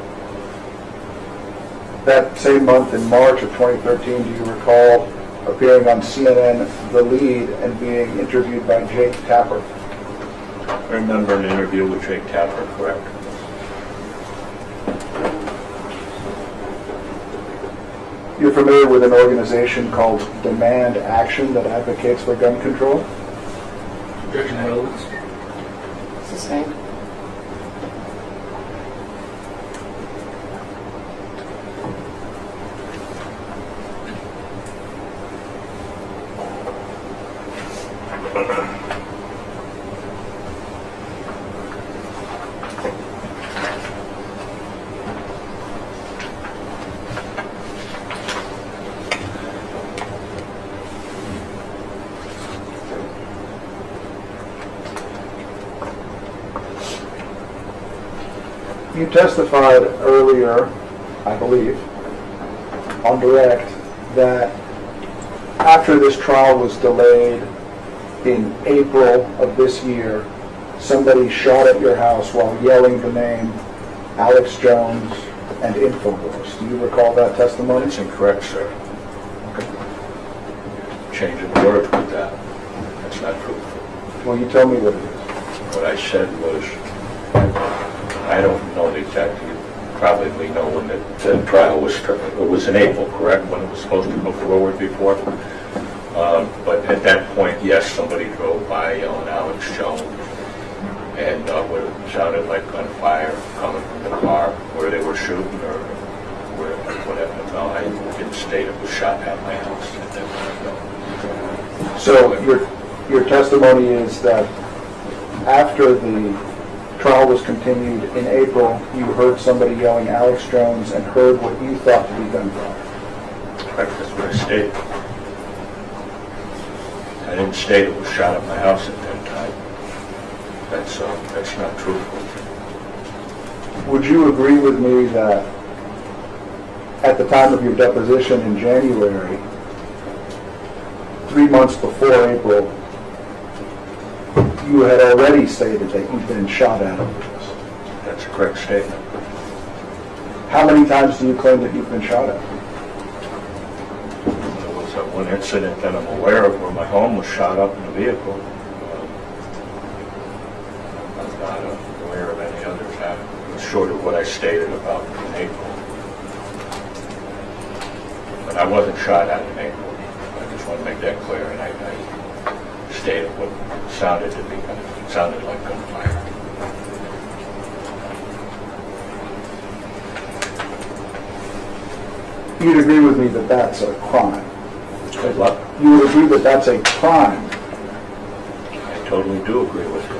That same month in March of 2013, do you recall appearing on CNN, The Lead, and being interviewed by Jake Tapper? I remember an interview with Jake Tapper, correct? You're familiar with an organization called Demand Action that advocates for gun control? It's the same. You testified earlier, I believe, on direct, that after this trial was delayed in April of this year, somebody shot at your house while yelling the name Alex Jones and Infowars. Do you recall that testimony? That's incorrect, sir. Changing the words with that. That's not truthful. Will you tell me what it is? What I said was, I don't know exactly, you probably know when the trial was started. It was in April, correct, when it was supposed to go forward before? But at that point, yes, somebody drove by yelling Alex Jones, and what it sounded like gunfire coming from the car where they were shooting or where, whatever. No, I didn't state it was shot at my house at that point, no. So your testimony is that after the trial was continued in April, you heard somebody yelling Alex Jones and heard what you thought to be gunfire. Correct, that's what I stated. I didn't state it was shot at my house at that time. That's not truthful. Would you agree with me that at the time of your deposition in January, 3 months before April, you had already stated that you'd been shot at over this? That's a correct statement. How many times do you claim that you've been shot at? There was one incident that I'm aware of where my home was shot up in a vehicle. I'm not aware of any others short of what I stated about in April. But I wasn't shot at in April. I just want to make that clear, and I stated what sounded to be sounded like gunfire. You'd agree with me that that's a crime? Good luck. You would agree that that's a crime? I totally do agree with you.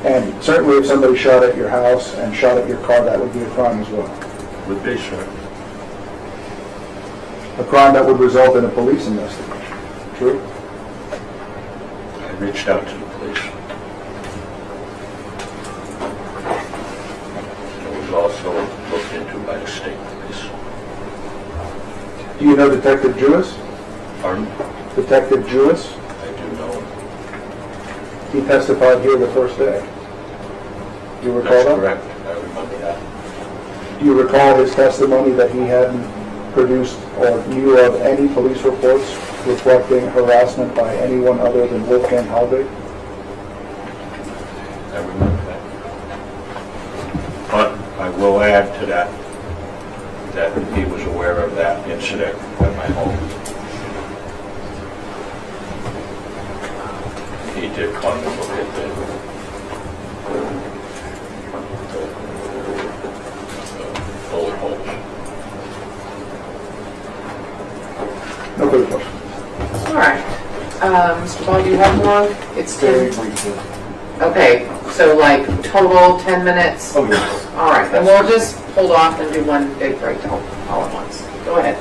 And certainly if somebody shot at your house and shot at your car, that would be a crime as well? Would be, sir. A crime that would result in a police investigation, true? I reached out to the police. It was also looked into by the state police. Do you know Detective Jewis? Pardon? Detective Jewis? I do know him. He testified here the first day. Do you recall That's that? correct. I remember that. Do you recall his testimony that he hadn't produced or knew of any police reports reflecting harassment by anyone other than Wolfgang Halbig? I remember that. But I will add to that he was aware of that incident at my home. He did come and look at the bullet holes. No further questions. All right. Mr. Ball, do you have more? It's Very 10. briefly. Okay, so like total 10 minutes? Oh, yes. All right, then we'll just hold off and do one big breakdown all at once. Go ahead.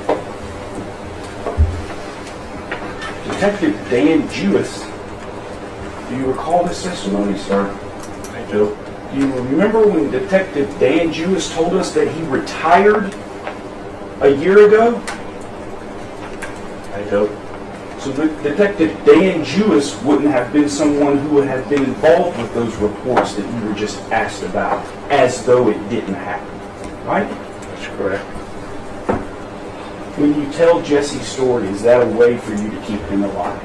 Detective Dan Jewis, do you recall this testimony, sir? I do. Do you remember when Detective Dan Jewis told us that he retired a year ago? I do. So Detective Dan Jewis wouldn't have been someone who would have been involved with those reports that you were just asked about, as though it didn't happen, right? That's correct. When you tell Jesse's story, is that a way for you to keep him alive?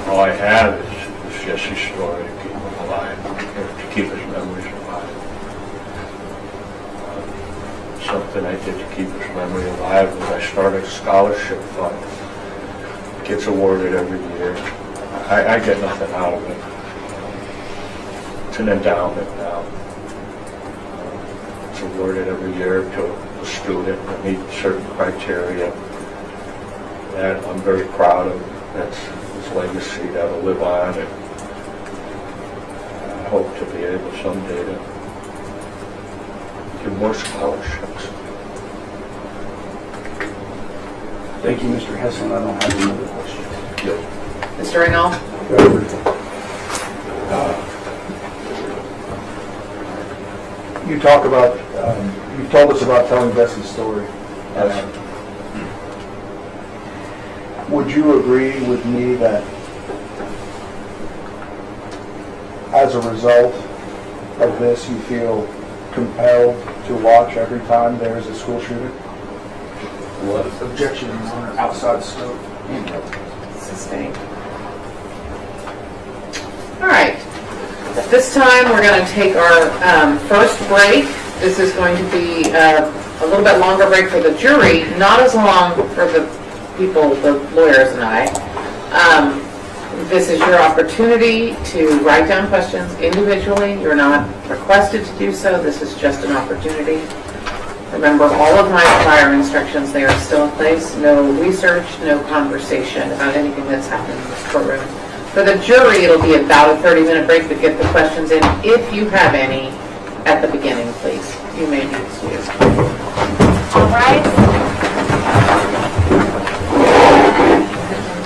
All I have is Jesse's story to keep him alive, or to keep his memories alive. Something I did to keep his memory alive was I started a scholarship fund. It gets awarded every year. I get nothing out of it. It's an endowment now. It's awarded every year to a student that meets certain criteria. And I'm very proud of. That's his legacy that'll live on, and I hope to be able someday to give more scholarships. Thank you, Mr. Heslin. I don't have any other questions. Good. Mr. Ringel? You talk about, you told us about telling Bessie's story. Would you agree with me that as a result of this, you feel compelled to watch every time there's a school shooting? What? Objection, Your Honor, outside scope. Sustained. All right. At this time, we're going to take our first break. This is going to be a little bit longer break for the jury, not as long for the people, the lawyers and I. This is your opportunity to write down questions individually. You're not requested to do so. This is just an opportunity. Remember, all of my prior instructions, they are still in place. No research, no conversation about anything that's happened in this courtroom. For the jury, it'll be about a 30-minute break, but get the questions in, if you have any, at the beginning, please. You may be excused. All right.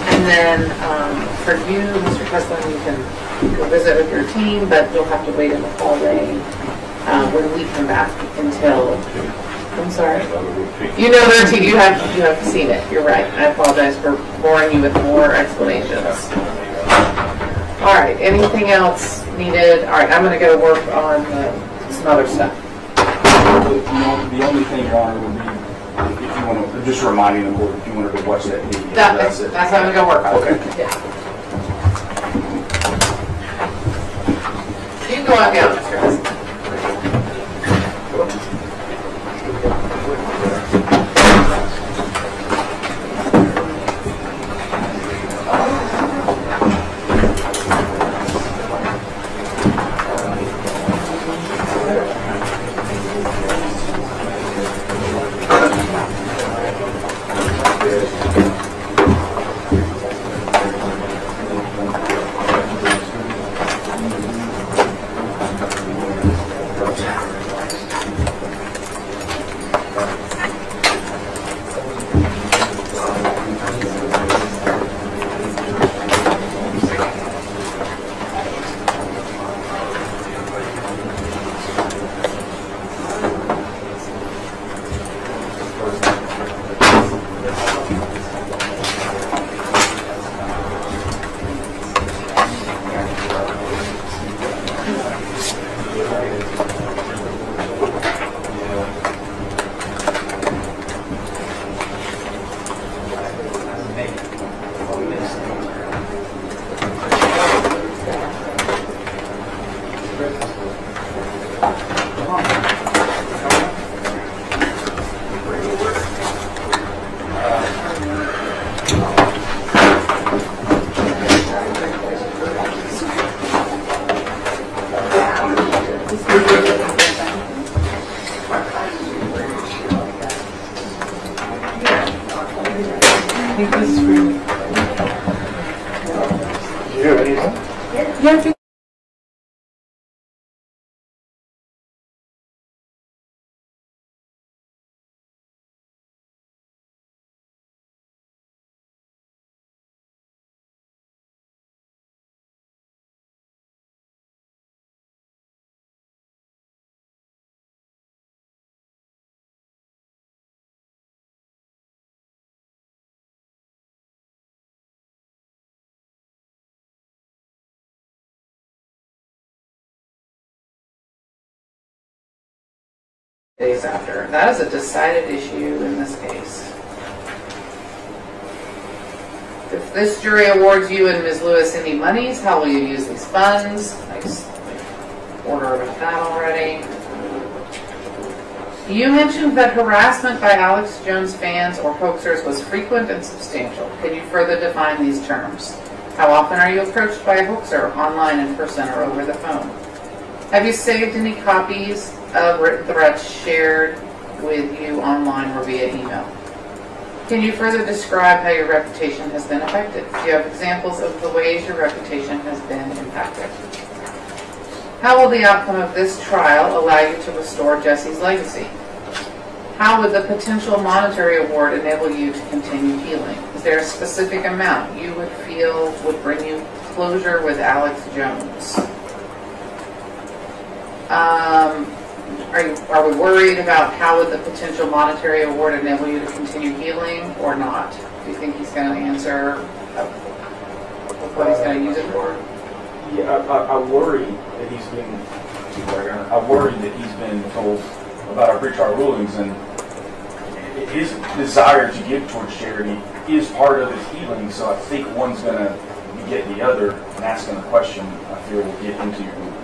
And then for you, Mr. Heslin, you can go visit with your team, but you'll have to wait in the hallway when we come back until... I'm sorry. You know their team. You have seen it. You're right. I apologize for boring you with more explanations. All right. Anything else needed? All right. I'm going to go work on some other stuff. The only thing, Your Honor, would be if you want to, just reminding the court if you wanted to watch that video. That's it. That's what I'm going to go work on. Okay. Yeah. You can go on down, Mr. Heslin. Days after. That is a decided issue in this case. If this jury awards you and Ms. Lewis any monies, how will you use these funds? I just order about that already. You mentioned that harassment by Alex Jones fans or hoaxers was frequent and substantial. Can you further define these terms? How often are you approached by a hoaxer, online, in person, or over the phone? Have you saved any copies of written threats shared with you online or via email? Can you further describe how your reputation has been affected? Do you have examples of the ways your reputation has been impacted? How will the outcome of this trial allow you to restore Jesse's legacy? How would the potential monetary award enable you to continue healing? Is there a specific amount you would feel would bring you closure with Alex Jones? Are we worried about how would the potential monetary award enable you to continue healing or not? Do you think he's going to answer what he's going to use it for? Yeah, I worry that he's been. I worry that he's been told about our pretrial rulings, and his desire to give towards charity is part of his healing. So I think one's going to beget the other, and asking the question, I fear, will get into your movement.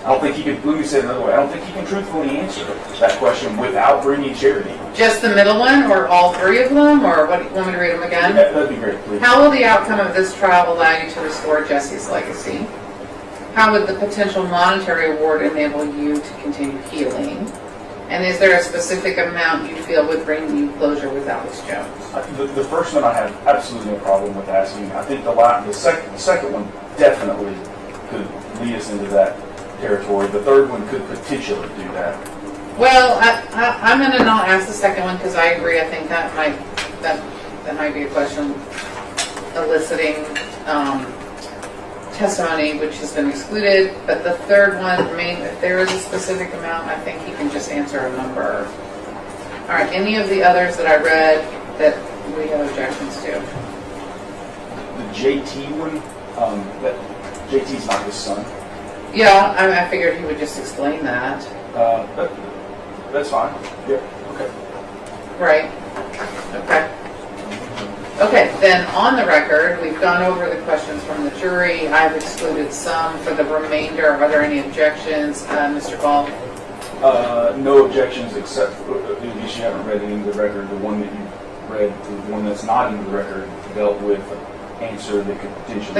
I don't think he can. Let me say it another way. I don't think he can truthfully answer that question without bringing charity. Just the middle one, or all three of them, or what? You want me to read them again? Yeah, that'd be great, please. How will the outcome of this trial allow you to restore Jesse's legacy? How would the potential monetary award enable you to continue healing? And is there a specific amount you feel would bring you closure with Alex Jones? The first one I have absolutely no problem with asking. I think the second one definitely could lead us into that territory. The third one could potentially do that. Well, I'm going to not ask the second one because I agree. I think that might be a question eliciting testimony which has been excluded. But the third one, if there is a specific amount, I think he can just answer a number. All right. Any of the others that I read that we have objections to? The JT one, that JT's not his son. Yeah, I figured he would just explain that. That's fine. Yeah. Okay. Right. Okay. Okay, then on the record, we've gone over the questions from the jury. I've excluded some. For the remainder, are there any objections, Mr. Ball? No objections, except at least you haven't read any of the record. The one that you read, the one that's not in the record, dealt with an answer that could potentially.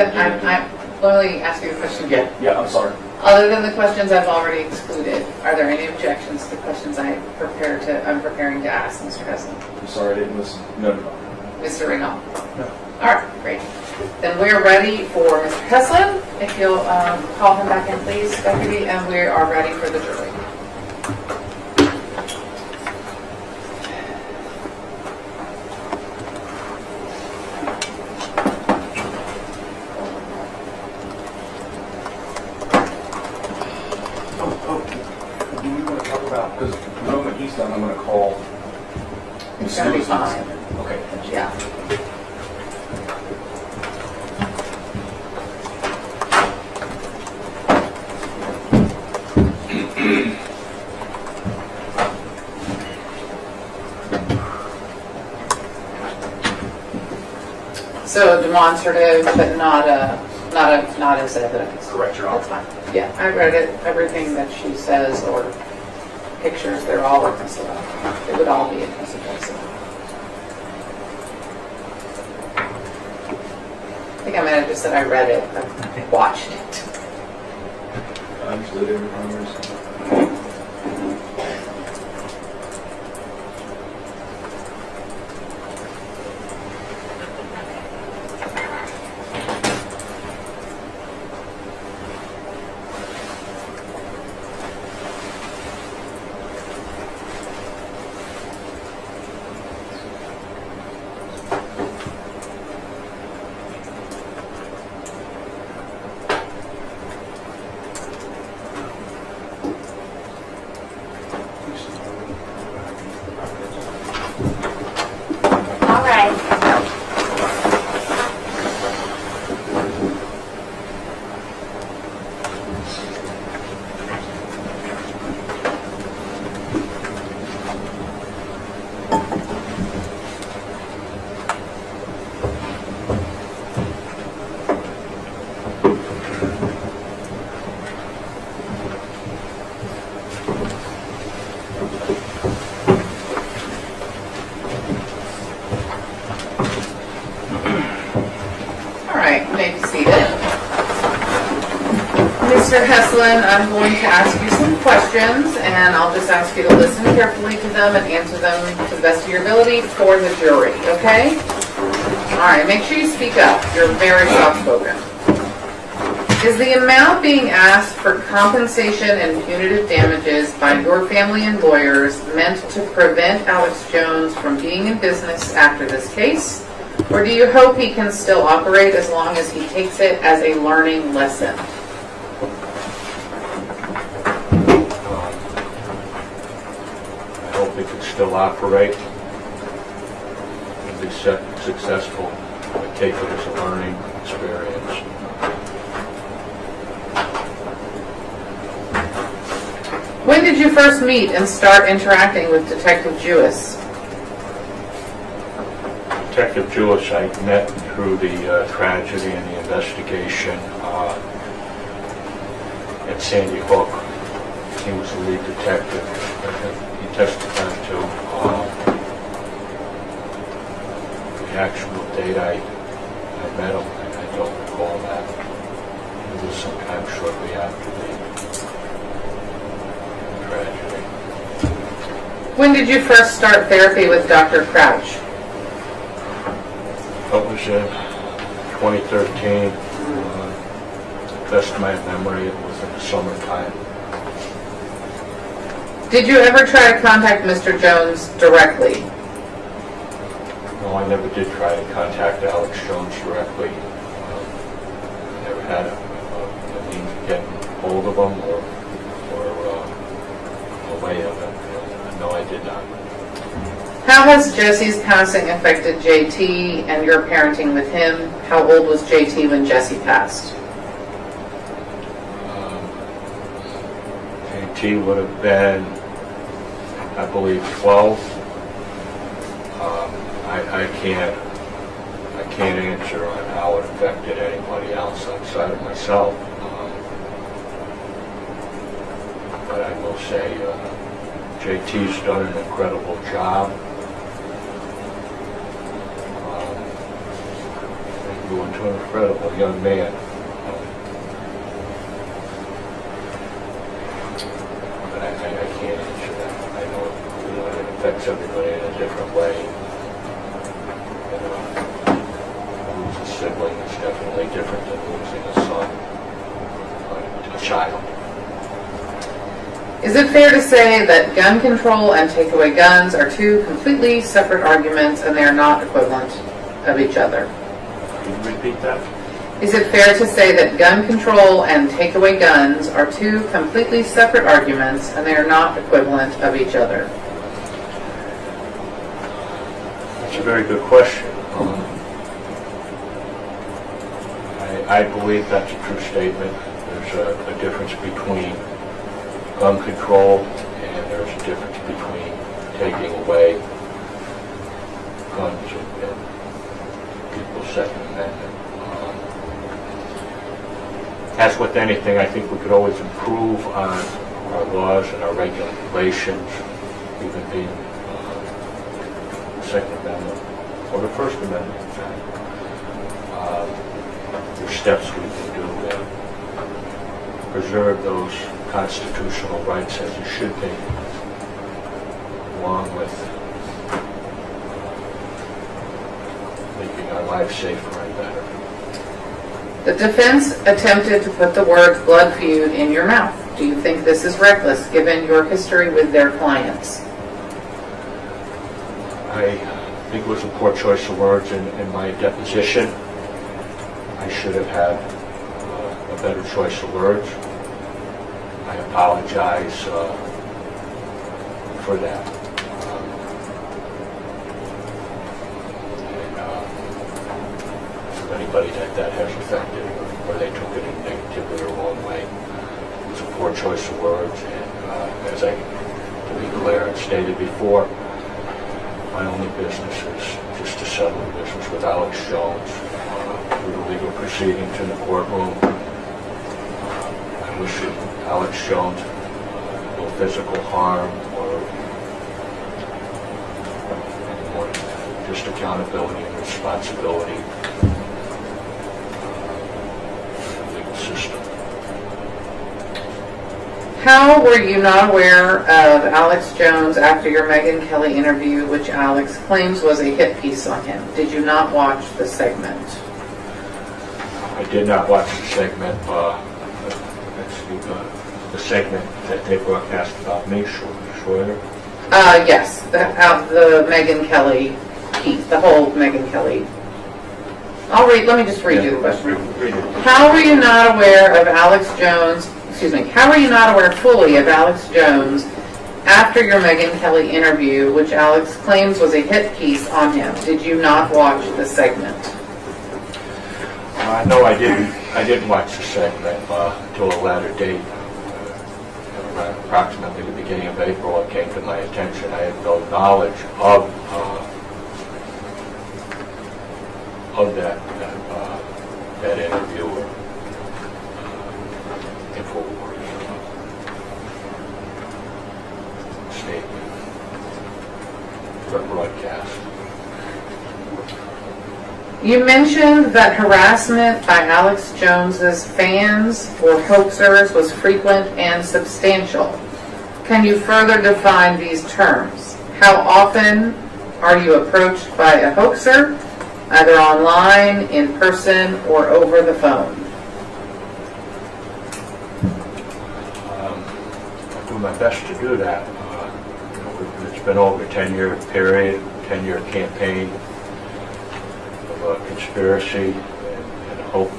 Let me ask you a question again. Yeah, I'm sorry. Other than the questions I've already excluded, are there any objections to the questions I'm preparing to ask, Mr. Heslin? I'm sorry, I didn't listen. No. Mr. Ringel? No. All right, great. Then we're ready for Mr. Heslin. If you'll call him back in, please, Deputy, and we are ready for the jury. Do we want to talk about, because the moment he's done, I'm going to call. It's going to be fine. Okay. Yeah. So demonstrative, but not as evidence. Correct, Your Honor. That's fine. Yeah, I read it. Everything that she says or pictures, they're all admissible. It would all be admissible. So. I think I might have just said I read it. I watched it. I understood every conversation. right, you may be seated. Mr. Heslin, I'm going to ask you some questions, and I'll just ask you to listen carefully to them and answer them to the best of your ability for the jury, okay? All right, make sure you speak up. You're very soft-spoken. Is the amount being asked for compensation and punitive damages by your family and lawyers meant to prevent Alex Jones from being in business after this case? Or do you hope he can still operate as long as he takes it as a learning lesson? I hope he can still operate and be successful and take it as a learning experience. When did you first meet and start interacting with Detective Jewis? Detective Jewis, I met through the tragedy and the investigation at Sandy Hook. He was the lead detective that he testified to. The actual date I met him, I don't recall that. It was sometime shortly after the tragedy. When did you first start therapy with Dr. Crouch? That was in 2013. To the best of my memory, it was in the summertime. Did you ever try to contact Mr. Jones directly? No, I never did try to contact Alex Jones directly. I never had a means of getting hold of him or a way of it. No, I did not. How has Jesse's passing affected JT and your parenting with him? How old was JT when Jesse passed? JT would have been, I believe, 12. I can't answer on how it affected anybody else outside of myself. But I will say JT's done an incredible job. He grew into an incredible young man. But I can't answer that. I know it affects everybody in a different way. Losing a sibling is definitely different than losing a son, a child. Is it fair to say that gun control and take away guns are two completely separate arguments and they are not equivalent of each other? Can you repeat that? Is it fair to say that gun control and take away guns are two completely separate arguments and they are not equivalent of each other? That's a very good question. I believe that's a true statement. There's a difference between gun control and there's a difference between taking away guns and people's Second Amendment. As with anything, I think we could always improve on our laws and our regulations, even being the Second Amendment or the First Amendment, in fact. There's steps we can do to preserve those constitutional rights as it should be, along with making our lives safer and better. The defense attempted to put the words blood feud in your mouth. Do you think this is reckless given your history with their clients? I think it was a poor choice of words in my deposition. I should have had a better choice of words. I apologize for that. Anybody that has affected or they took it in negatively or wrong way, it was a poor choice of words. And as to be clear and stated before, my only business is just to settle the business with Alex Jones through the legal proceedings in the courtroom. I wish Alex Jones no physical harm or any more than that. Just accountability and responsibility. system. How were you not aware of Alex Jones after your Megyn Kelly interview, which Alex claims was a hit piece on him? Did you not watch the segment? I did not watch the segment, the segment that they broadcast about me, sure. Yes, the Megyn Kelly piece, the whole Megyn Kelly. Let me just read you the question. Read it. How were you not aware of Alex Jones, how were you not aware fully of Alex Jones after your Megyn Kelly interview, which Alex claims was a hit piece on him? Did you not watch the segment? No, I didn't. I didn't watch the segment until a later date. Approximately the beginning of April, it came to my attention. I had no knowledge of that interview or statement for broadcast. You mentioned that harassment by Alex Jones's fans or hoaxers was frequent and substantial. Can you further define these terms? How often are you approached by a hoaxer, either online, in person, or over the phone? I do my best to do that. It's been over a 10-year period, 10-year campaign of conspiracy and hoax.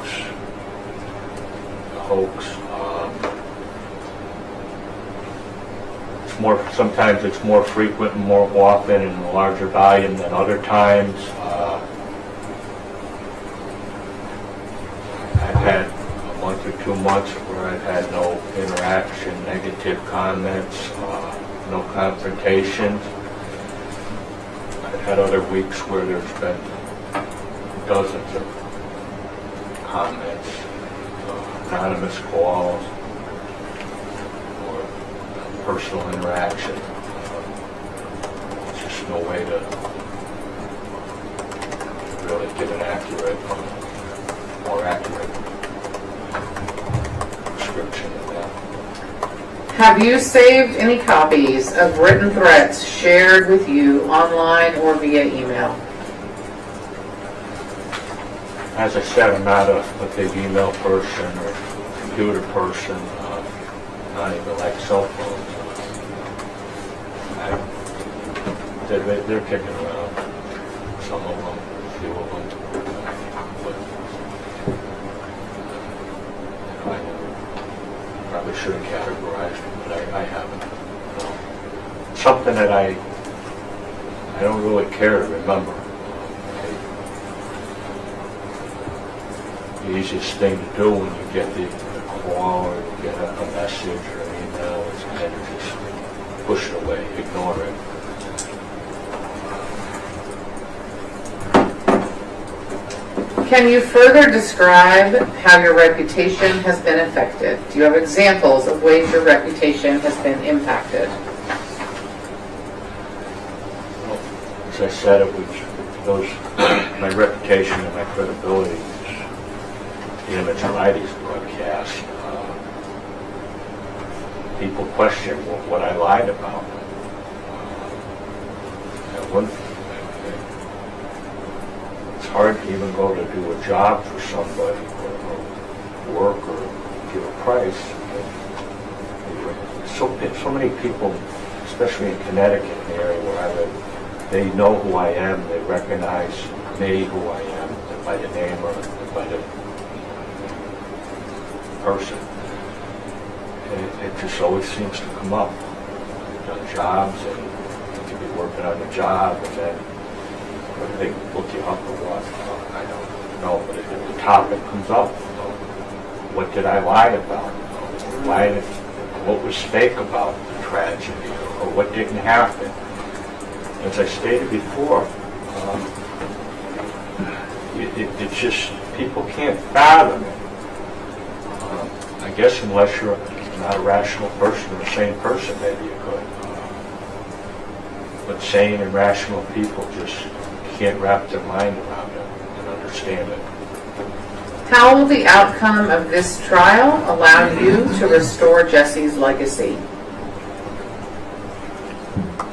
Sometimes it's more frequent and more often and a larger volume than other times. I've had a month or 2 months where I've had no interaction, negative comments, no confrontations. I've had other weeks where there's been dozens of comments, anonymous calls, or personal interaction. There's just no way to really get an more accurate description of that. Have you saved any copies of written threats shared with you online or via email? As I said, I'm not a big email person or computer person, not even like cell phones. They're kicking around, some of them, a few of them. But I probably should have categorized them, but I haven't. Something that I don't really care to remember. The easiest thing to do when you get the call or you get a message or an email is kind of just push it away, ignore it. Can you further describe how your reputation has been affected? Do you have examples of ways your reputation has been impacted? Well, as I said, my reputation and my credibility, the image of these broadcasts, people question what I lied about. It's hard to even go to do a job for somebody or work or give a price. So many people, especially in Connecticut, the area where I live, they know who I am, they recognize me, who I am, by the name or by the person. It just always seems to come up. You've done jobs and you could be working on the job and then whether they look you up or what, I don't know. But if the topic comes up, what did I lie about? What was fake about the tragedy or what didn't happen? As I stated before, it's just, people can't fathom it. I guess unless you're not a rational person or a sane person, maybe you could. But sane and rational people just can't wrap their mind around it and understand it. How will the outcome of this trial allow you to restore Jesse's legacy?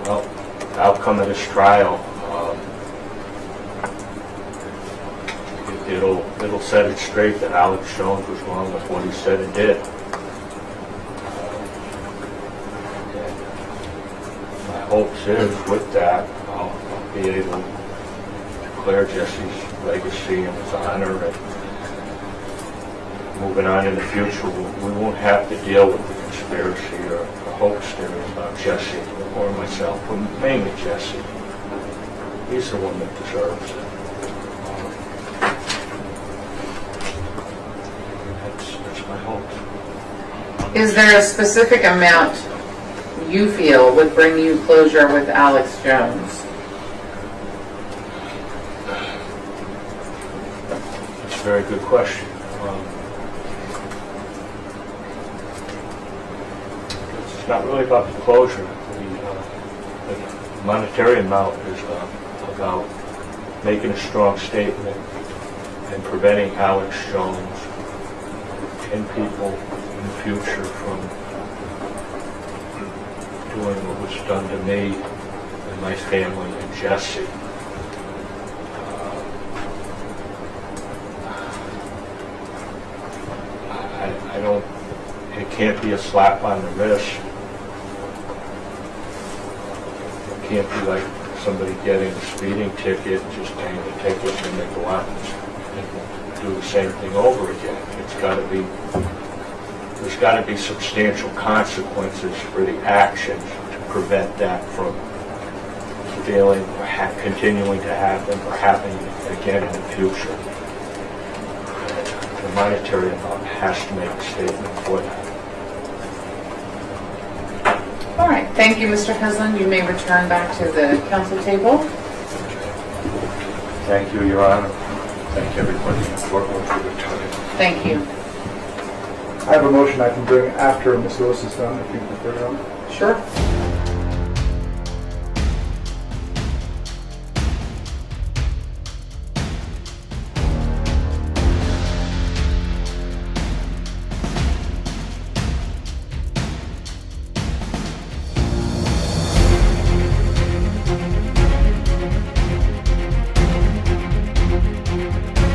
Well, the outcome of this trial, it'll set it straight that Alex Jones was wrong with what he said and did. And my hopes is with that, I'll be able to declare Jesse's legacy and his honor, and moving on in the future, we won't have to deal with the conspiracy or the hoax theories about Jesse or myself, but mainly Jesse. He's the one that deserves it. That's my hopes. Is there a specific amount you feel would bring you closure with Alex Jones? That's a very good question. It's not really about the closure. The monetary amount is about making a strong statement and preventing Alex Jones and people in the future from doing what was done to me and my family and Jesse. I don't, it can't be a slap on the wrist. It can't be like somebody getting a speeding ticket, just paying the ticket and they go out and do the same thing over again. There's got to be substantial consequences for the actions to prevent that from failing or continuing to happen or happening again in the future. The monetary amount has to make a statement for that. All right, thank you, Mr. Heslin. You may return back to the council table. Thank you, Your Honor. Thank everybody in the courtroom for their time. Thank you. I have a motion I can bring after Ms. Lewis is done, if you prefer, Your Honor. Sure.